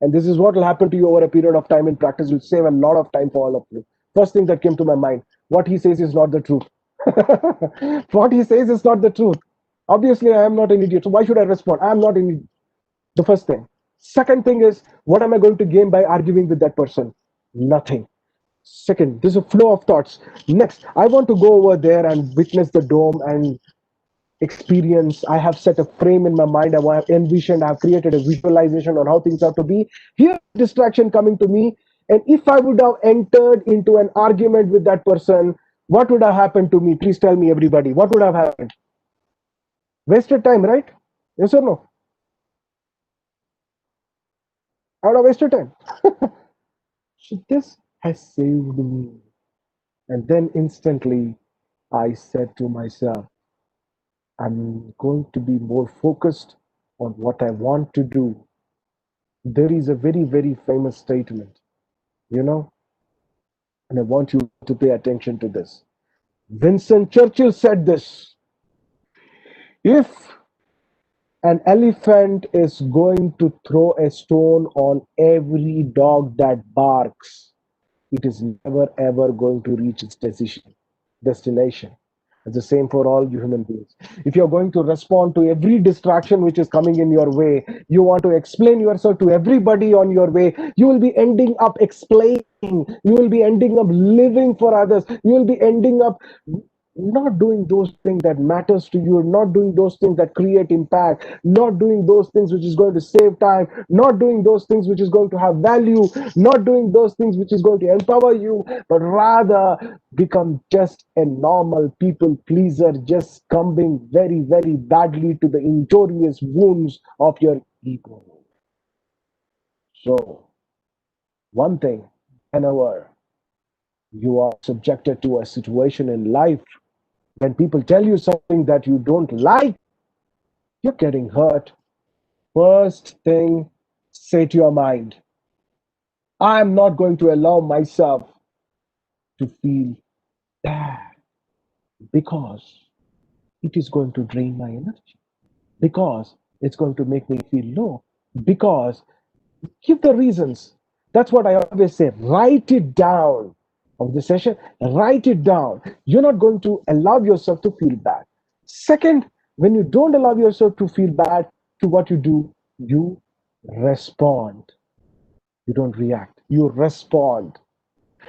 And this is what will happen to you over a period of time in practice. Will save a lot of time for all of you. First thing that came to my mind, what he says is not the truth. What he says is not the truth. Obviously, I am not an idiot. So why should I respond? I am not an idiot. The first thing. Second thing is, what am I going to gain by arguing with that person? Nothing. Second, there's a flow of thoughts. Next, I want to go over there and witness the dome and experience. I have set a frame in my mind. I have envisioned, I have created a visualization on how things are to be. Here, distraction coming to me. And if I would have entered into an argument with that person, what would have happened to me? Please tell me, everybody. What would have happened? Wasted time, right? Yes or no? I would have wasted time. So this has saved me. And then instantly, I said to myself, I'm going to be more focused on what I want to do. There is a very, very famous statement, you know, and I want you to pay attention to this. Winston Churchill said this: if an elephant is going to throw a stone on every dog that barks, it is never ever going to reach its destination. It's the same for all you human beings. If you're going to respond to every distraction which is coming in your way, you want to explain yourself to everybody on your way, you will be ending up explaining, you will be ending up living for others, you will be ending up not doing those things that matters to you, not doing those things that create impact, not doing those things which is going to save time, not doing those things which is going to have value, not doing those things which is going to empower you, but rather become just a normal people pleaser, just succumbing very, very badly to the injurious wounds of your ego. So one thing, whenever You are subjected to a situation in life when people tell you something that you don't like, you're getting hurt. First thing, say to your mind, I'm not going to allow myself to feel bad because it is going to drain my energy, because it's going to make me feel low, because give the reasons. That's what I always say. Write it down of the session, write it down. You're not going to allow yourself to feel bad. Second, when you don't allow yourself to feel bad to what you do, you respond. You don't react, you respond.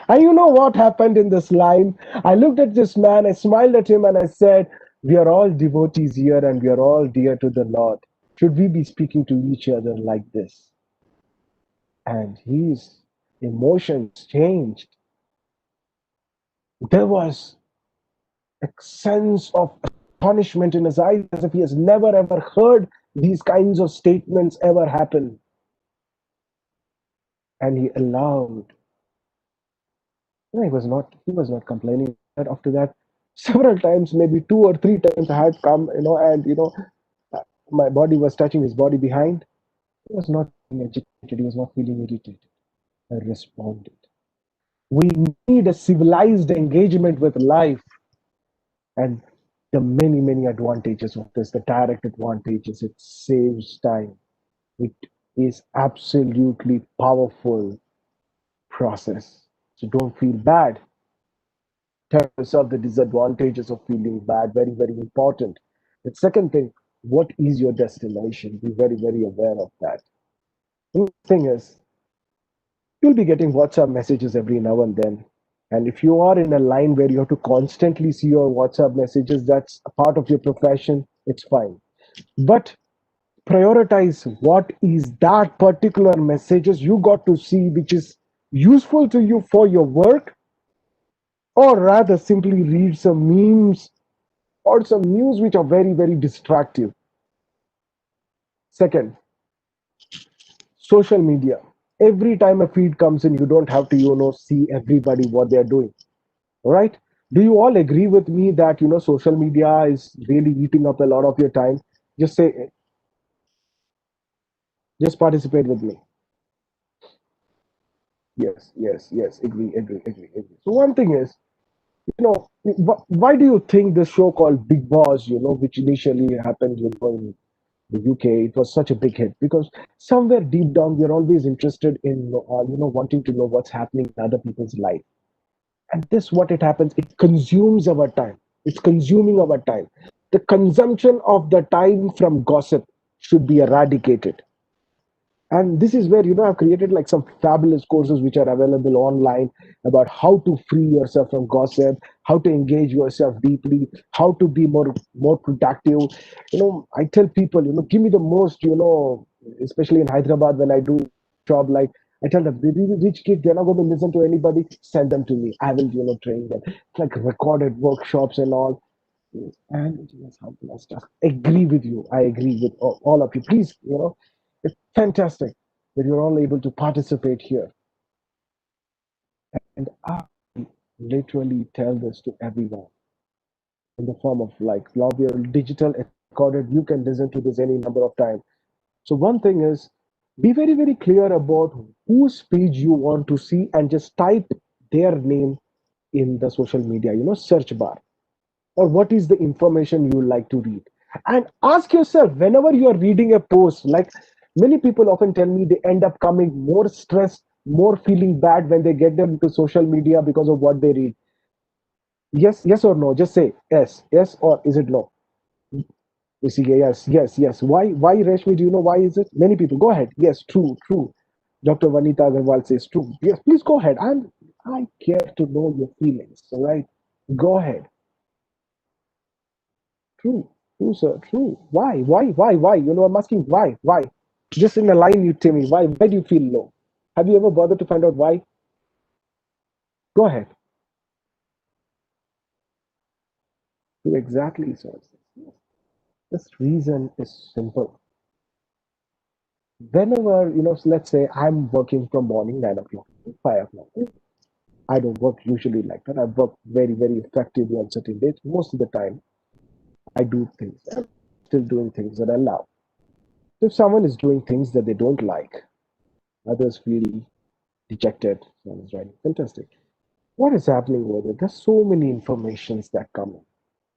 And you know what happened in this line? I looked at this man, I smiled at him, and I said, we are all devotees here and we are all dear to the Lord. Should we be speaking to each other like this? And his emotions changed. There was a sense of astonishment in his eyes as if he has never ever heard these kinds of statements ever happen. And he allowed, he was not complaining. But after that, several times, maybe 2 or 3 times I had come, and my body was touching his body behind. He was not feeling agitated, he was not feeling irritated. I responded. We need a civilized engagement with life. And the many, many advantages of this, the direct advantages, it saves time. It is absolutely powerful process. So don't feel bad. Tell yourself the disadvantages of feeling bad. Very, very important. The second thing, what is your destination? Be very, very aware of that. And the thing is, you'll be getting WhatsApp messages every now and then. And if you are in a line where you have to constantly see your WhatsApp messages, that's a part of your profession, it's fine. But prioritize what is that particular messages you got to see which is useful to you for your work, or rather simply read some memes or some news which are very, very distractive. Second, social media. Every time a feed comes in, you don't have to see everybody what they're doing. All right, do you all agree with me that social media is really eating up a lot of your time? Just say, just participate with me. Yes, yes, yes, agree, agree, agree, agree. So one thing is, why do you think this show called Big Boss, which initially happened, in the UK, it was such a big hit? Because somewhere deep down, we're always interested in, wanting to know what's happening in other people's life. And this, what it happens, it consumes our time. It's consuming our time. The consumption of the time from gossip should be eradicated. And this is where I've created like some fabulous courses which are available online about how to free yourself from gossip, how to engage yourself deeply, how to be more productive. I tell people, give me the most, especially in Hyderabad when I do job, like I tell them, the really rich kids, they're not going to listen to anybody, send them to me, I will train them. It's like recorded workshops and all. And yes, how blessed us. Agree with you. I agree with all of you. Please, it's fantastic that you're all able to participate here. And I literally tell this to everyone in the form of like love your digital it's recorded. You can listen to this any number of times. So one thing is, be very, very clear about whose page you want to see and just type their name in the social media, search bar, or what is the information you like to read. And ask yourself whenever you are reading a post, like many people often tell me they end up coming more stressed, more feeling bad when they get them to social media because of what they read. Yes, yes or no? Just say yes, yes, or is it no? You see, yes, yes, yes. Why, Rashmi? Do you know why is it? Many people go ahead. Yes, true, true. Dr. Vanita Agarwal says true. Yes, please go ahead. I care to know your feelings. All right, go ahead. True, true, sir, true. Why? I'm asking why? Just in a line, you tell me why do you feel low? Have you ever bothered to find out why? Go ahead. Do exactly, sir. This reason is simple. Whenever, so let's say I'm working from morning 9 o'clock to 5 o'clock. I don't work usually like that. I work very, very effectively on certain days. Most of the time, I do things. I'm still doing things that I love. If someone is doing things that they don't like, others feel dejected. Someone is writing, fantastic. What is happening over there? There's so many informations that come in.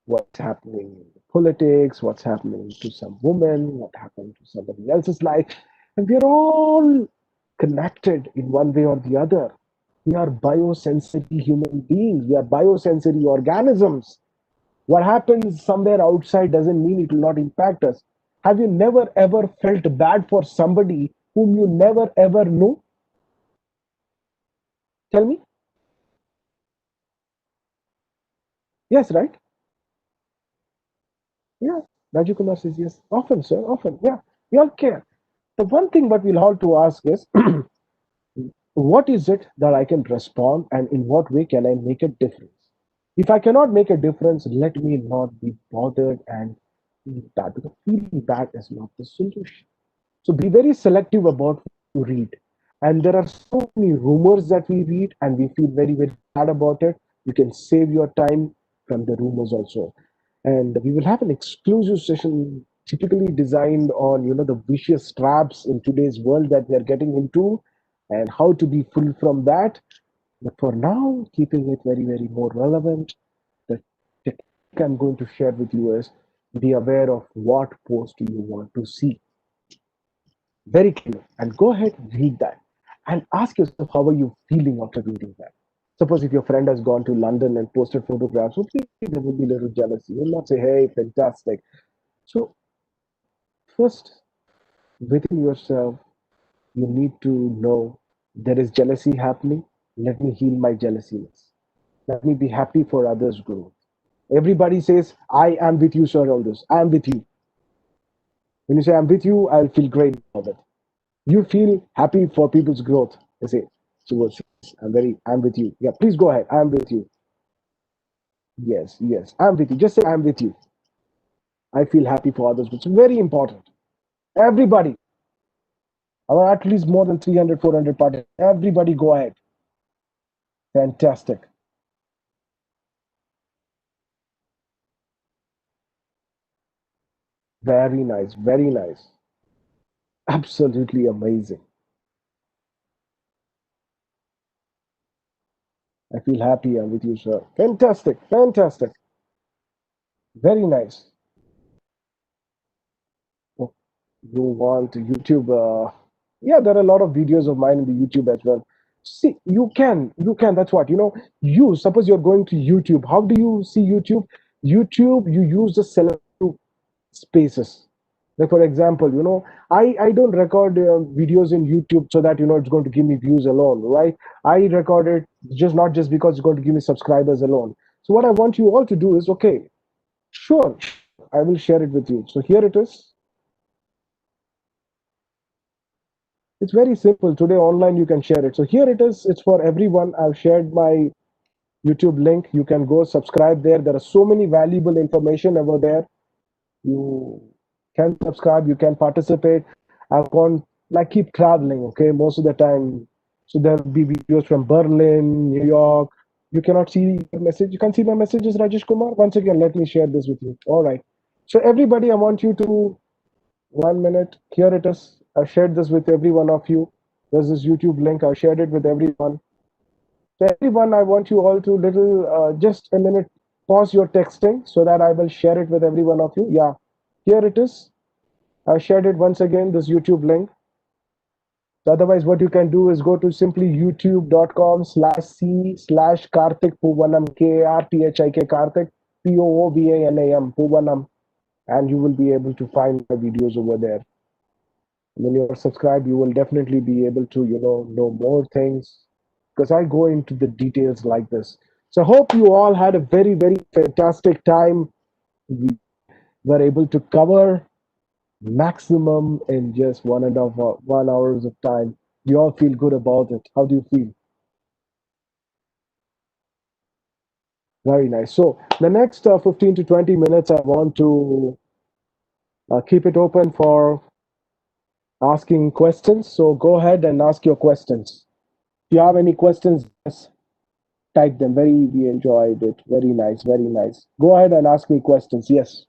What's happening in politics, what's happening to some woman, what happened to somebody else's life. And we're all connected in one way or the other. We are biosensory human beings, we are biosensory organisms. What happens somewhere outside doesn't mean it will not impact us. Have you never ever felt bad for somebody whom you never ever knew? Tell me. Yes, right? Yeah. Raju Kumar says yes. Often, sir, often. Yeah. We all care. The one thing what we'll have to ask is what is it that I can respond and in what way can I make a difference? If I cannot make a difference, let me not be bothered and feel bad because feeling bad is not the solution. So be very selective about what you read. And there are so many rumors that we read and we feel very, very bad about it. You can save your time from the rumors also. And we will have an exclusive session typically designed on, the vicious traps in today's world that we are getting into and how to be free from that. But for now, keeping it very, very more relevant, the technique I'm going to share with you is be aware of what post you want to see very clear and go ahead and read that and ask yourself how are you feeling after reading that. Suppose if your friend has gone to London and posted photographs, okay, there will be a little jealousy. You'll not say, hey, fantastic. So first, within yourself, you need to know there is jealousy happening. Let me heal my jealousiness. Let me be happy for others' growth. Everybody says, I am with you, sir, on this. I am with you. When you say I'm with you, I'll feel great about it. You feel happy for people's growth. They say, so I'm with you. Yeah, please go ahead. I'm with you. Yes, yes, I'm with you. Just say I'm with you. I feel happy for others. It's very important. Everybody, our at least more than 300, 400 parties. Everybody go ahead. Fantastic. Very nice. Very nice. Absolutely amazing. I feel happy. I'm with you, sir. Fantastic. Fantastic. Very nice. Oh, you want YouTube? Yeah, there are a lot of videos of mine in the YouTube as well. See, you can. That's what You suppose you're going to YouTube. How do you see YouTube? YouTube, you use the selective spaces. Like for example, I don't record videos in YouTube so that it's going to give me views alone, right? I record it just not just because it's going to give me subscribers alone. So what I want you all to do is okay, sure, I will share it with you. So here it is. It's very simple. Today online you can share it. So here it is. It's for everyone. I've shared my YouTube link. You can go subscribe there. There are so many valuable information over there. You can subscribe. You can participate. I've gone like keep traveling. Okay, most of the time. So there will be videos from Berlin, New York. You cannot see the message. You can see my messages, Rajesh Kumar. Once again, let me share this with you. All right. So everybody, I want you to 1 minute. Here it is. I shared this with every one of you. There's this YouTube link. I shared it with everyone. So everyone, I want you all to just a minute, pause your texting so that I will share it with every one of you. Yeah, here it is. I shared it once again, this YouTube link. So otherwise, what you can do is go to simply youtube.com/c/Karthik Poovanam, Karthik, Karthik, Poovanam, Poovanam, and you will be able to find my videos over there. When you're subscribed, you will definitely be able to know more things because I go into the details like this. So I hope you all had a very, very fantastic time. We were able to cover maximum in just 1.5 hours of time. You all feel good about it. How do you feel? Very nice. So the next 15 to 20 minutes, I want to keep it open for asking questions. So go ahead and ask your questions. If you have any questions, yes. type them. Very, we enjoyed it. Very nice, very nice. Go ahead and ask me questions. Yes.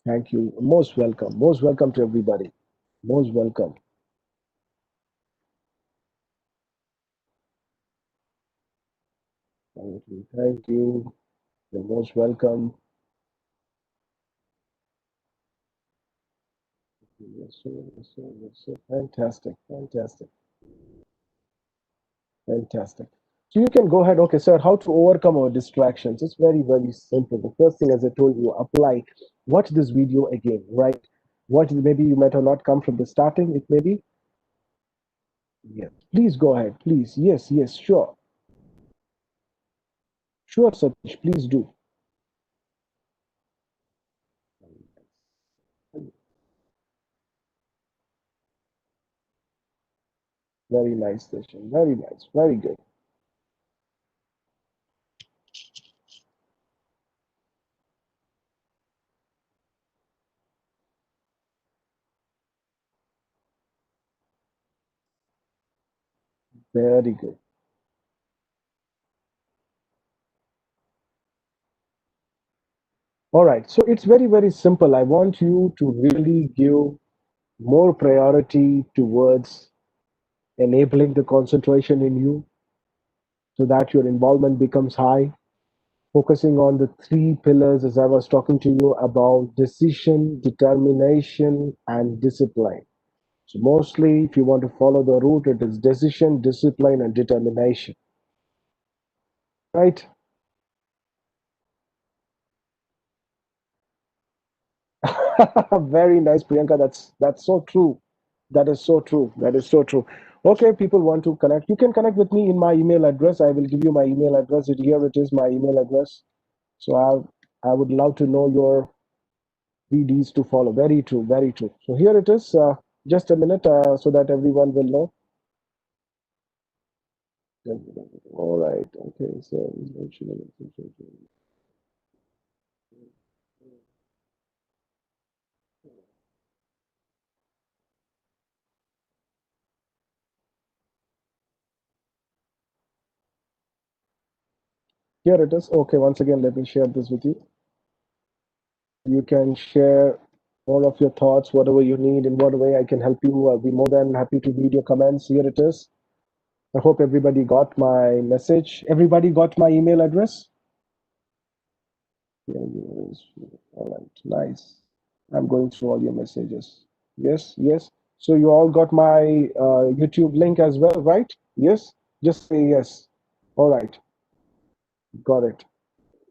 Thank you. Most welcome. Most welcome to everybody. Most welcome. Thank you. Thank you. You're most welcome. Yes, sir. Yes, sir. Yes, sir. Fantastic. Fantastic. Fantastic. So you can go ahead. Okay, sir. How to overcome our distractions? It's very, very simple. The first thing, as I told you, apply. Watch this video again, right? Watch. Maybe you might have not come from the starting. It may be. Yes. Please go ahead. Please. Yes. Yes. Sure. Sure, Satish. Please do. Very nice session. Very nice. Very good. Very good. All right. So it's very, very simple. I want you to really give more priority towards enabling the concentration in you so that your involvement becomes high, focusing on the three pillars as I was talking to you about: decision, determination, and discipline. So, mostly, if you want to follow the route, it is decision, discipline, and determination, right? Very nice, Priyanka. That's so true. That is so true. That is so true. Okay, people want to connect. You can connect with me in my email address. I will give you my email address. Here it is, my email address. So I would love to know your VDs to follow. Very true. Very true. So here it is. Just a minute, so that everyone will know. All right. Okay. So here it is. Okay. Once again, let me share this with you. You can share all of your thoughts, whatever you need, in what way I can help you. I'll be more than happy to read your comments. Here it is. I hope everybody got my message. Everybody got my email address? Yeah, yes. All right, nice. I'm going through all your messages. Yes, yes. So you all got my YouTube link as well, right? Yes? Just say yes. All right, got it.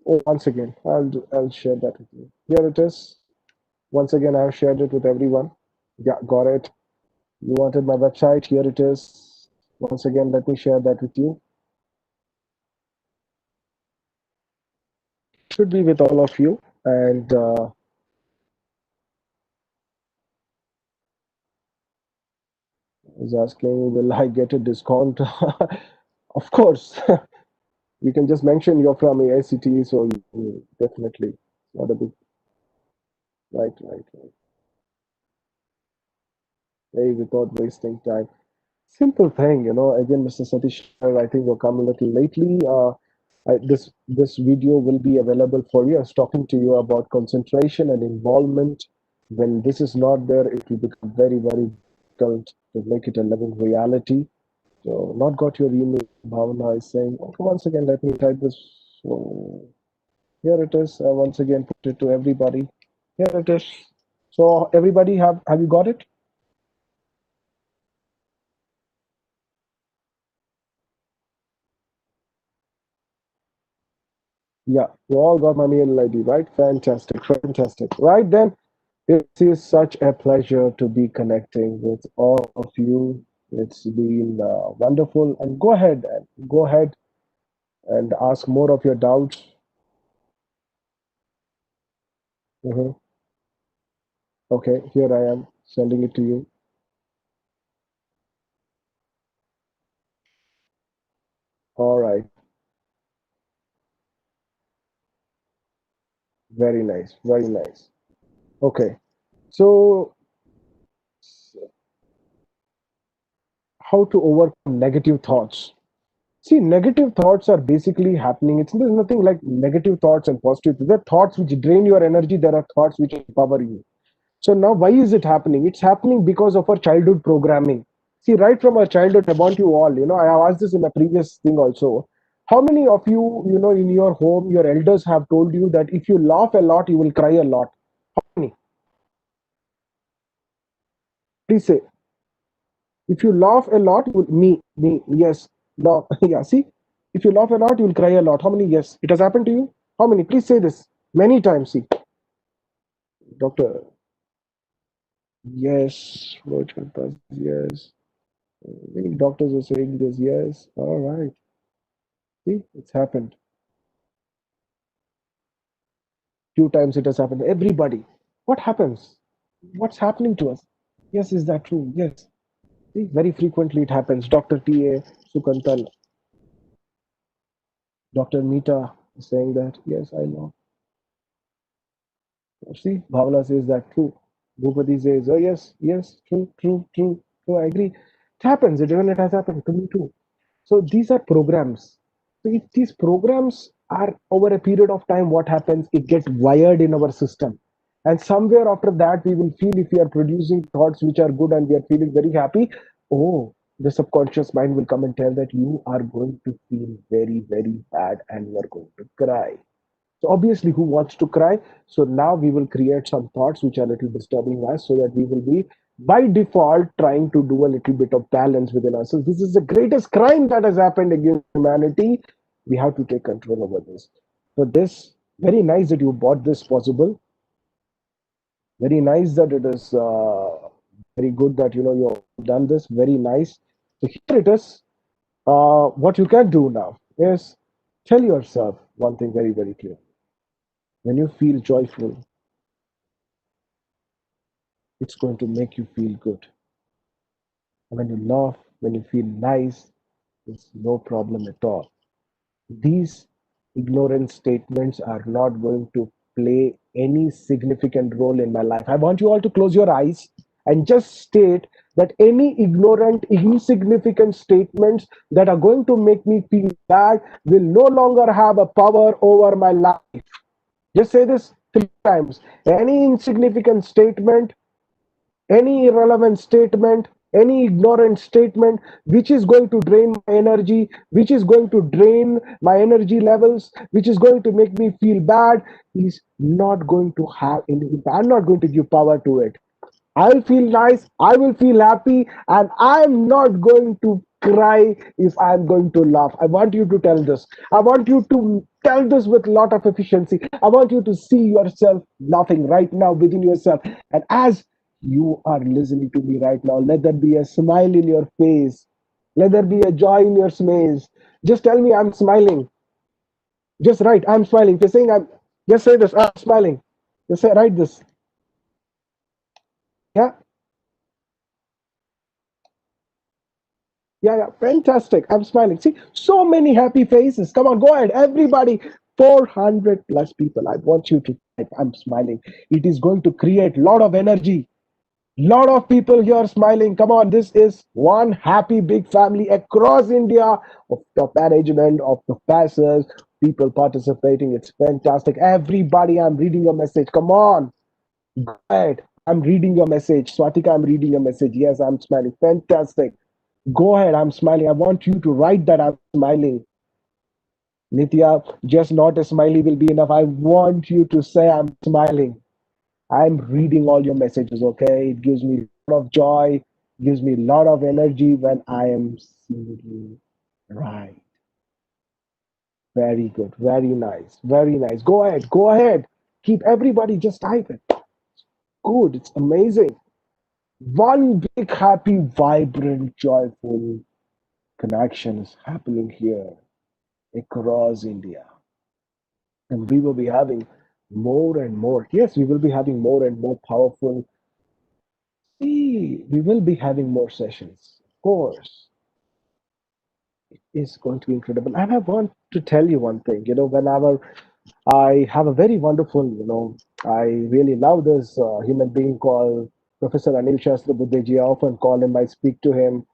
Oh, once again, I'll share that with you. Here it is. Once again, I've shared it with everyone. Yeah, got it. You wanted my website. Here it is. Once again, let me share that with you. Should be with all of you. And is asking, will I get a discount? Of course. You can just mention you're from AICTE, so definitely not a big, right, right, right. Hey, without wasting time. Simple thing, Again, Mr. Satish, I think you'll come a little lately. This video will be available for you. I was talking to you about concentration and involvement. When this is not there, it will become very, very difficult to make it a living reality. So, not got your email. Bhavana is saying, okay, once again, let me type this. So, here it is. Once again, put it to everybody. Here it is. So, everybody, have you got it? Yeah, you all got my mail ID, right? Fantastic, fantastic. Right then, it is such a pleasure to be connecting with all of you. It's been wonderful. And go ahead and ask more of your doubts. Mhm. Okay, here I am sending it to you. All right. Very nice. Very nice. Okay. So, how to overcome negative thoughts? See, negative thoughts are basically happening. There's nothing like negative thoughts and positive. There are thoughts which drain your energy. There are thoughts which empower you. So now, why is it happening? It's happening because of our childhood programming. See, right from our childhood, I want you all, I have asked this in a previous thing also. How many of you, in your home, your elders have told you that if you laugh a lot, you will cry a lot? How many? Please say. If you laugh a lot, you will, me, yes. No, yeah, see, if you laugh a lot, you will cry a lot. How many? Yes. It has happened to you? How many? Please say this. Many times, see. Doctor, yes. Virtual pass, yes. Many doctors are saying this, yes. All right. See, it's happened. Few times it has happened. Everybody. What happens? What's happening to us? Yes, is that true? Yes. See, very frequently it happens. Dr. T.A. Sukantal, Dr. Meeta is saying that. Yes, I know. See, Bhavla says that true. Bhupati says, oh, yes, yes, true, true, true, true. I agree. It happens. Even it has happened to me too. So these are programs. So if these programs are over a period of time, what happens? It gets wired in our system. And somewhere after that, we will feel if we are producing thoughts which are good and we are feeling very happy, oh, the subconscious mind will come and tell that you are going to feel very, very bad and you are going to cry. So obviously, who wants to cry? So now we will create some thoughts which are a little disturbing us, so that we will be by default trying to do a little bit of balance within ourselves. This is the greatest crime that has happened against humanity. We have to take control over this. So this very nice that you bought this possible. Very nice that it is. Very good that you've done this. Very nice. So here it is. What you can do now is tell yourself one thing very very clear. When you feel joyful, it's going to make you feel good. When you laugh, when you feel nice, it's no problem at all. These ignorant statements are not going to play any significant role in my life. I want you all to close your eyes and just state that any ignorant, insignificant statements that are going to make me feel bad will no longer have a power over my life. Just say this 3 times. Any insignificant statement, any irrelevant statement, any ignorant statement which is going to drain my energy, which is going to drain my energy levels, which is going to make me feel bad, is not going to have any. I'm not going to give power to it. I'll feel nice, I will feel happy, and I'm not going to cry if I'm going to laugh. I want you to tell this. I want you to tell this with a lot of efficiency. I want you to see yourself laughing right now within yourself. And as you are listening to me right now, let there be a smile in your face. Let there be a joy in your face. Just tell me I'm smiling. Just write, I'm smiling. If you're saying I'm, just say this, I'm smiling. Just say, write this. Yeah. Yeah, yeah, fantastic. I'm smiling. See, so many happy faces. Come on, go ahead. Everybody, 400 plus people. I want you to type, I'm smiling. It is going to create a lot of energy. Lot of people here smiling. Come on, this is one happy big family across India of top management, of professors, people participating. It's fantastic. Everybody, I'm reading your message. Come on, go ahead. I'm reading your message. Swatika, I'm reading your message. Yes, I'm smiling. Fantastic. Go ahead, I'm smiling. I want you to write that I'm smiling. Nitya, just not a smiley will be enough. I want you to say I'm smiling. I'm reading all your messages, okay? It gives me a lot of joy, gives me a lot of energy when I am seeing you. Right. Very good. Very nice. Very nice. Go ahead. Go ahead. Keep everybody just type it. Good. It's amazing. One big, happy, vibrant, joyful connection is happening here across India. And we will be having more and more. Yes, we will be having more and more powerful. See, we will be having more sessions. Of course, is going to be incredible. And I want to tell you one thing. Whenever I have a very wonderful, I really love this human being called Professor Anil Shastra Buddheji. I often call him, I speak to him.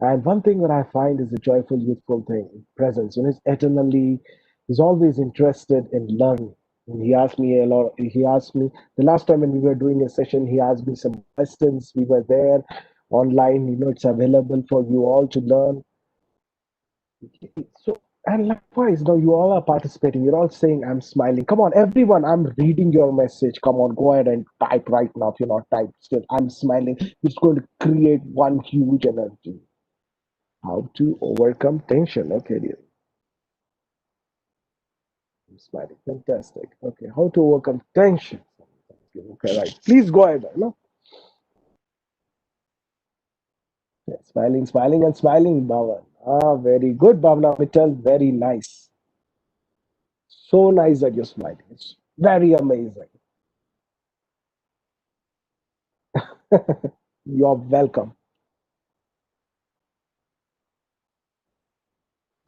And one thing that I find is a joyful, youthful thing, presence. He's eternally, he's always interested in learning. And he asked me a lot, he asked me, the last time when we were doing a session, he asked me some questions. We were there online, it's available for you all to learn. So, and likewise, now you all are participating. You're all saying, I'm smiling. Come on, everyone, I'm reading your message. Come on, go ahead and type right now. If you're not typed still, I'm smiling. It's going to create one huge energy. How to overcome tension. Okay, dear. I'm smiling. Fantastic. Okay, how to overcome tension. Okay, right. Please go ahead. No? Yeah, smiling, smiling, and smiling, Bhavan. Ah, very good, Bhavna Mittal. Very nice. So nice that you're smiling. It's very amazing. You're welcome.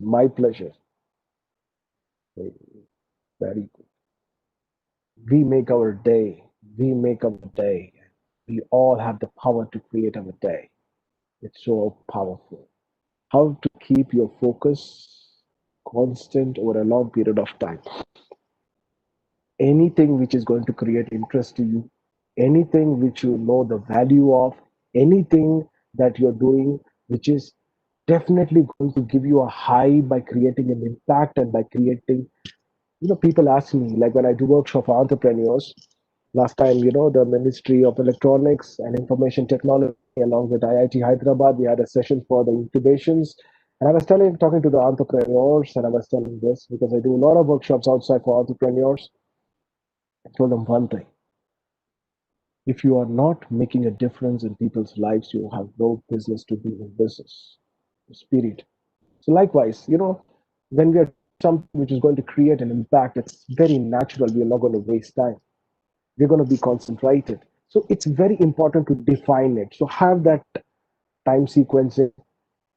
My pleasure. Very good. We make our day. We make our day. We all have the power to create our day. It's so powerful. How to keep your focus constant over a long period of time. Anything which is going to create interest to you, anything which you know the value of, anything that you're doing which is definitely going to give you a high by creating an impact and by creating, people ask me, like when I do workshop for entrepreneurs, last time, the Ministry of Electronics and Information Technology, along with IIT Hyderabad, we had a session for the incubations. And I was talking to the entrepreneurs, and I was telling this because I do a lot of workshops outside for entrepreneurs. I told them one thing: if you are not making a difference in people's lives, you have no business to be in business. Spirit. So likewise, when we are something which is going to create an impact, it's very natural. We are not going to waste time. We're going to be concentrated. So it's very important to define it. So have that time sequencing,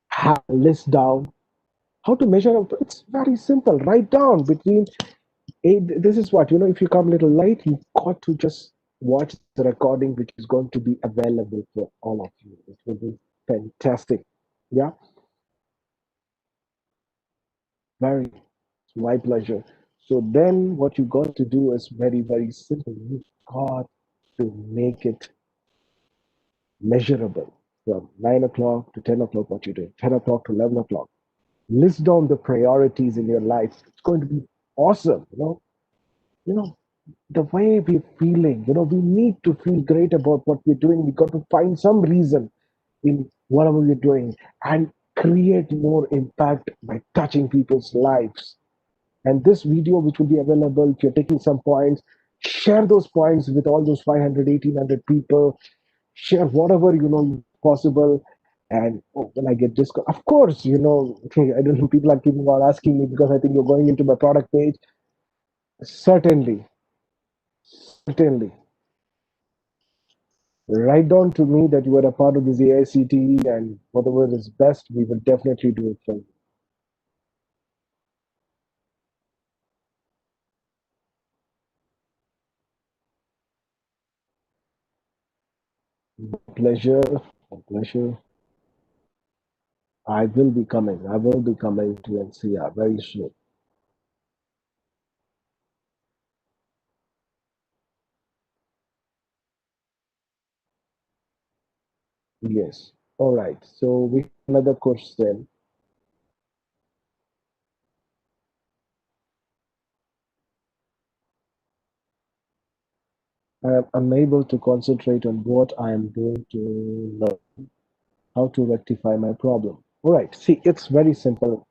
have a list down. How to measure out? It's very simple. Write down between eight. This is what, if you come a little late, you got to just watch the recording, which is going to be available for all of you. It will be fantastic. Yeah, very. It's my pleasure. So then what you got to do is very, very simple. You've got to make it measurable from 9 o'clock to 10 o'clock, what you do, 10 o'clock to 11 o'clock. List down the priorities in your life. It's going to be awesome. You know, the way we're feeling, we need to feel great about what we're doing. We got to find some reason in whatever we're doing and create more impact by touching people's lives. And this video, which will be available, if you're taking some points, share those points with all those 500, 1,800 people. Share whatever possible. And when I get discount, of course, I don't know. People are keeping on asking me because I think you're going into my product page. Certainly, certainly. Write down to me that you are a part of this AICTE and whatever is best, we will definitely do it for you. Pleasure, pleasure. I will be coming. I will be coming to NCR very soon. Yes. All right. So we have another question. I am unable to concentrate on what I am doing to learn how to rectify my problem. All right. See, it's very simple,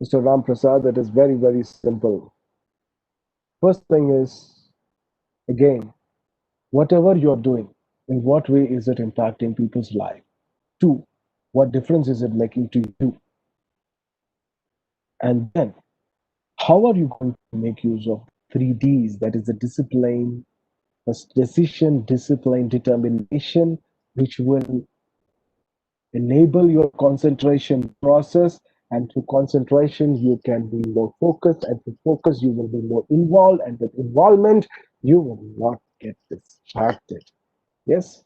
Mr. Ram Prasad. It is very, very simple. First thing is, again, whatever you're doing, in what way is it impacting people's life? Two, what difference is it making to you? And then, how are you going to make use of 3Ds? That is the discipline, first decision, discipline, determination, which will enable your concentration process, and through concentration you can be more focused, and through focus you will be more involved, and with involvement you will not get distracted. Yes,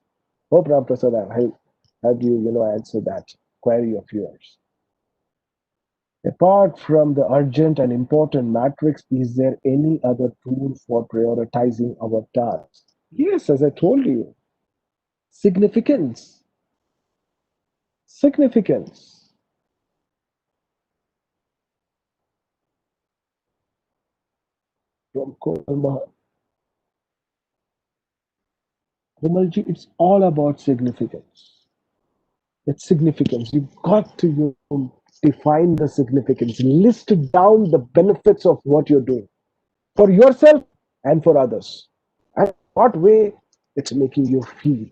hope Ram Prasad have you answer that query of yours. Apart from the urgent and important matrix, is there any other tool for prioritizing our tasks? Yes, as I told you, significance. Significance. From Komalji, it's all about significance. It's significance. You've got to define the significance. List down the benefits of what you're doing for yourself and for others. And what way it's making you feel.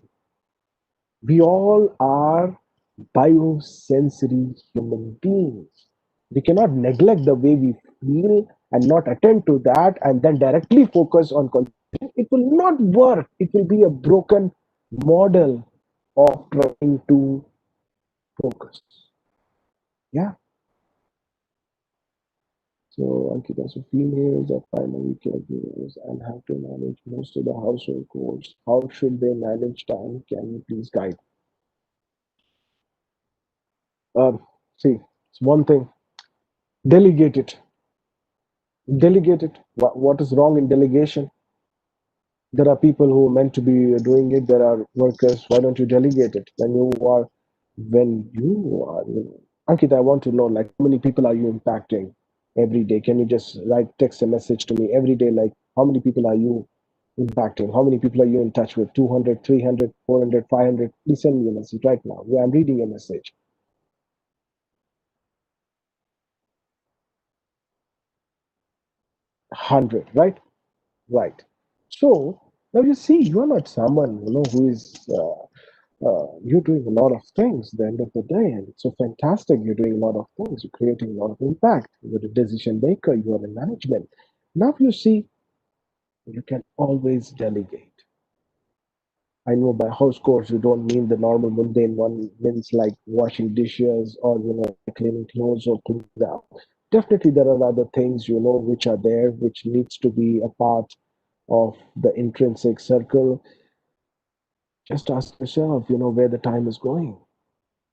We all are biosensory human beings. We cannot neglect the way we feel and not attend to that and then directly focus on concentration. It will not work. It will be a broken model of trying to focus. Yeah. So Ankita, so females are primary caregivers and have to manage most of the household chores. How should they manage time? Can you please guide? Um, See, it's one thing. Delegate it. Delegate it. What is wrong in delegation? There are people who are meant to be doing it. There are workers. Why don't you delegate it? When you are, Ankita, I want to know like how many people are you impacting every day? Can you just write text a message to me every day? Like how many people are you impacting? How many people are you in touch with? 200, 300, 400, 500? Please send me a message right now. Yeah, I'm reading a message. 100, right? Right. So now you see, you are not someone who is you're doing a lot of things at the end of the day, and it's so fantastic. You're doing a lot of things. You're creating a lot of impact. You're a decision maker. You are in management. Now you see, you can always delegate. I know by house chores you don't mean the normal mundane one, means like washing dishes or cleaning clothes or cleaning up. Definitely, there are other things which are there, which needs to be a part of the intrinsic circle. Just ask yourself, where the time is going.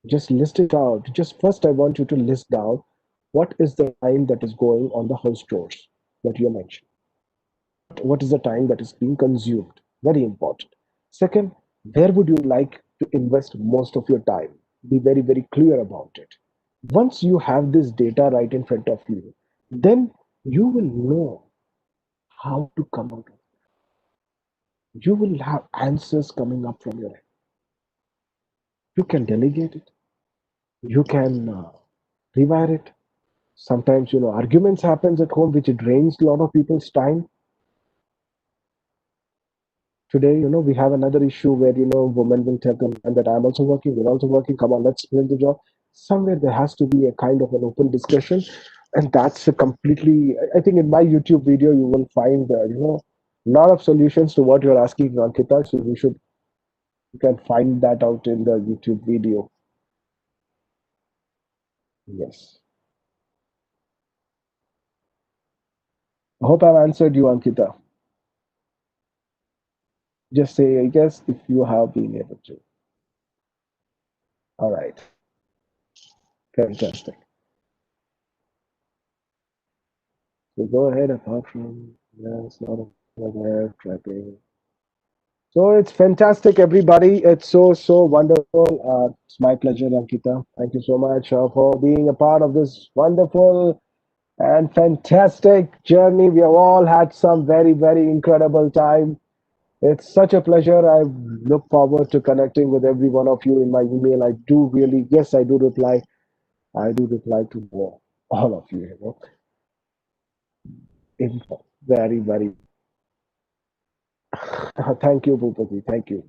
Just list it out. Just first, I want you to list down what is the time that is going on the house chores that you mentioned. What is the time that is being consumed? Very important. Second, where would you like to invest most of your time? Be very, very clear about it. Once you have this data right in front of you, then you will know how to come out of it. You will have answers coming up from your end. You can delegate it. You can rewire it. Sometimes arguments happens at home which drains a lot of people's time. Today we have another issue where women will tell them and that I'm also working, we're also working, come on, let's split the job. Somewhere there has to be a kind of an open discussion, and that's a completely, I think in my YouTube video you will find a lot of solutions to what you're asking, Ankita. So you can find that out in the YouTube video. Yes, I hope I've answered you, Ankita. Just say yes if you have been able to. All right, fantastic. So go ahead, apart from, yes, a lot of there, tracking. So it's fantastic, everybody. It's so wonderful. It's my pleasure, Ankita. Thank you so much for being a part of this wonderful and fantastic journey. We have all had some very, very incredible time. It's such a pleasure. I look forward to connecting with every one of you in my email. I do really, yes, I do reply. I do reply to all of you, very, very. Thank you, Bhupati. Thank you.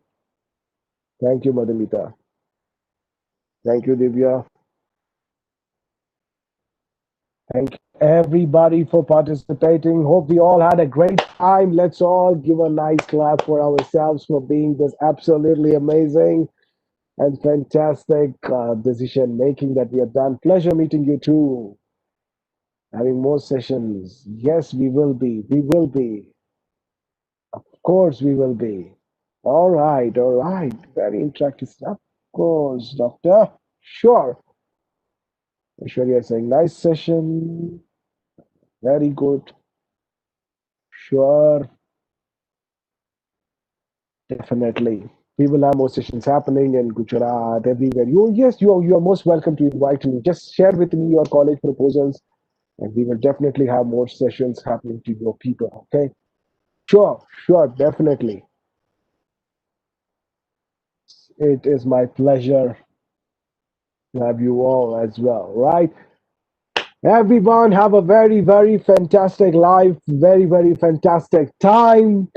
Thank you, Madhumita. Thank you, Divya. Thank you, everybody, for participating. Hope we all had a great time. Let's all give a nice clap for ourselves for being this absolutely amazing. and fantastic decision making that we have done. Pleasure meeting you too. Having more sessions. Yes, we will be. We will be. Of course, we will be. All right, all right. Very interactive stuff. Of course, doctor. Sure. Sure, you're saying nice session. Very good. Sure. Definitely. We will have more sessions happening in Gujarat, everywhere. You are most welcome to invite me. Just share with me your college proposals, and we will definitely have more sessions happening to your people. Okay? Sure, sure, definitely. It is my pleasure to have you all as well. Right? Everyone, have a very, very fantastic life, very, very fantastic time,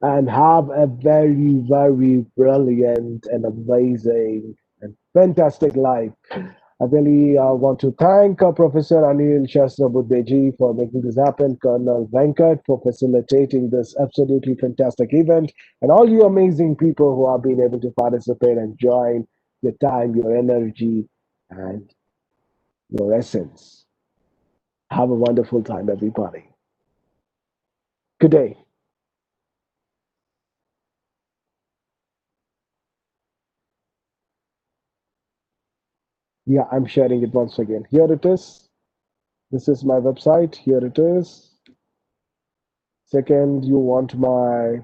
and have a very, very brilliant and amazing and fantastic life. I really want to thank Professor Anil Shastrabuddeji for making this happen, Colonel Venkat for facilitating this absolutely fantastic event, and all you amazing people who have been able to participate and join your time, your energy, and your essence. Have a wonderful time, everybody. Good day. Yeah, I'm sharing it once again. Here it is. This is my website. Here it is. Second, you want my,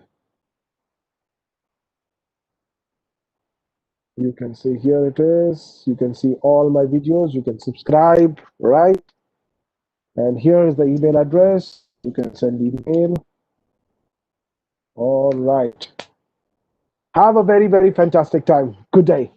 you can see here it is. You can see all my videos. You can subscribe, right? And here is the email address. You can send email. All right. Have a very, very fantastic time. Good day.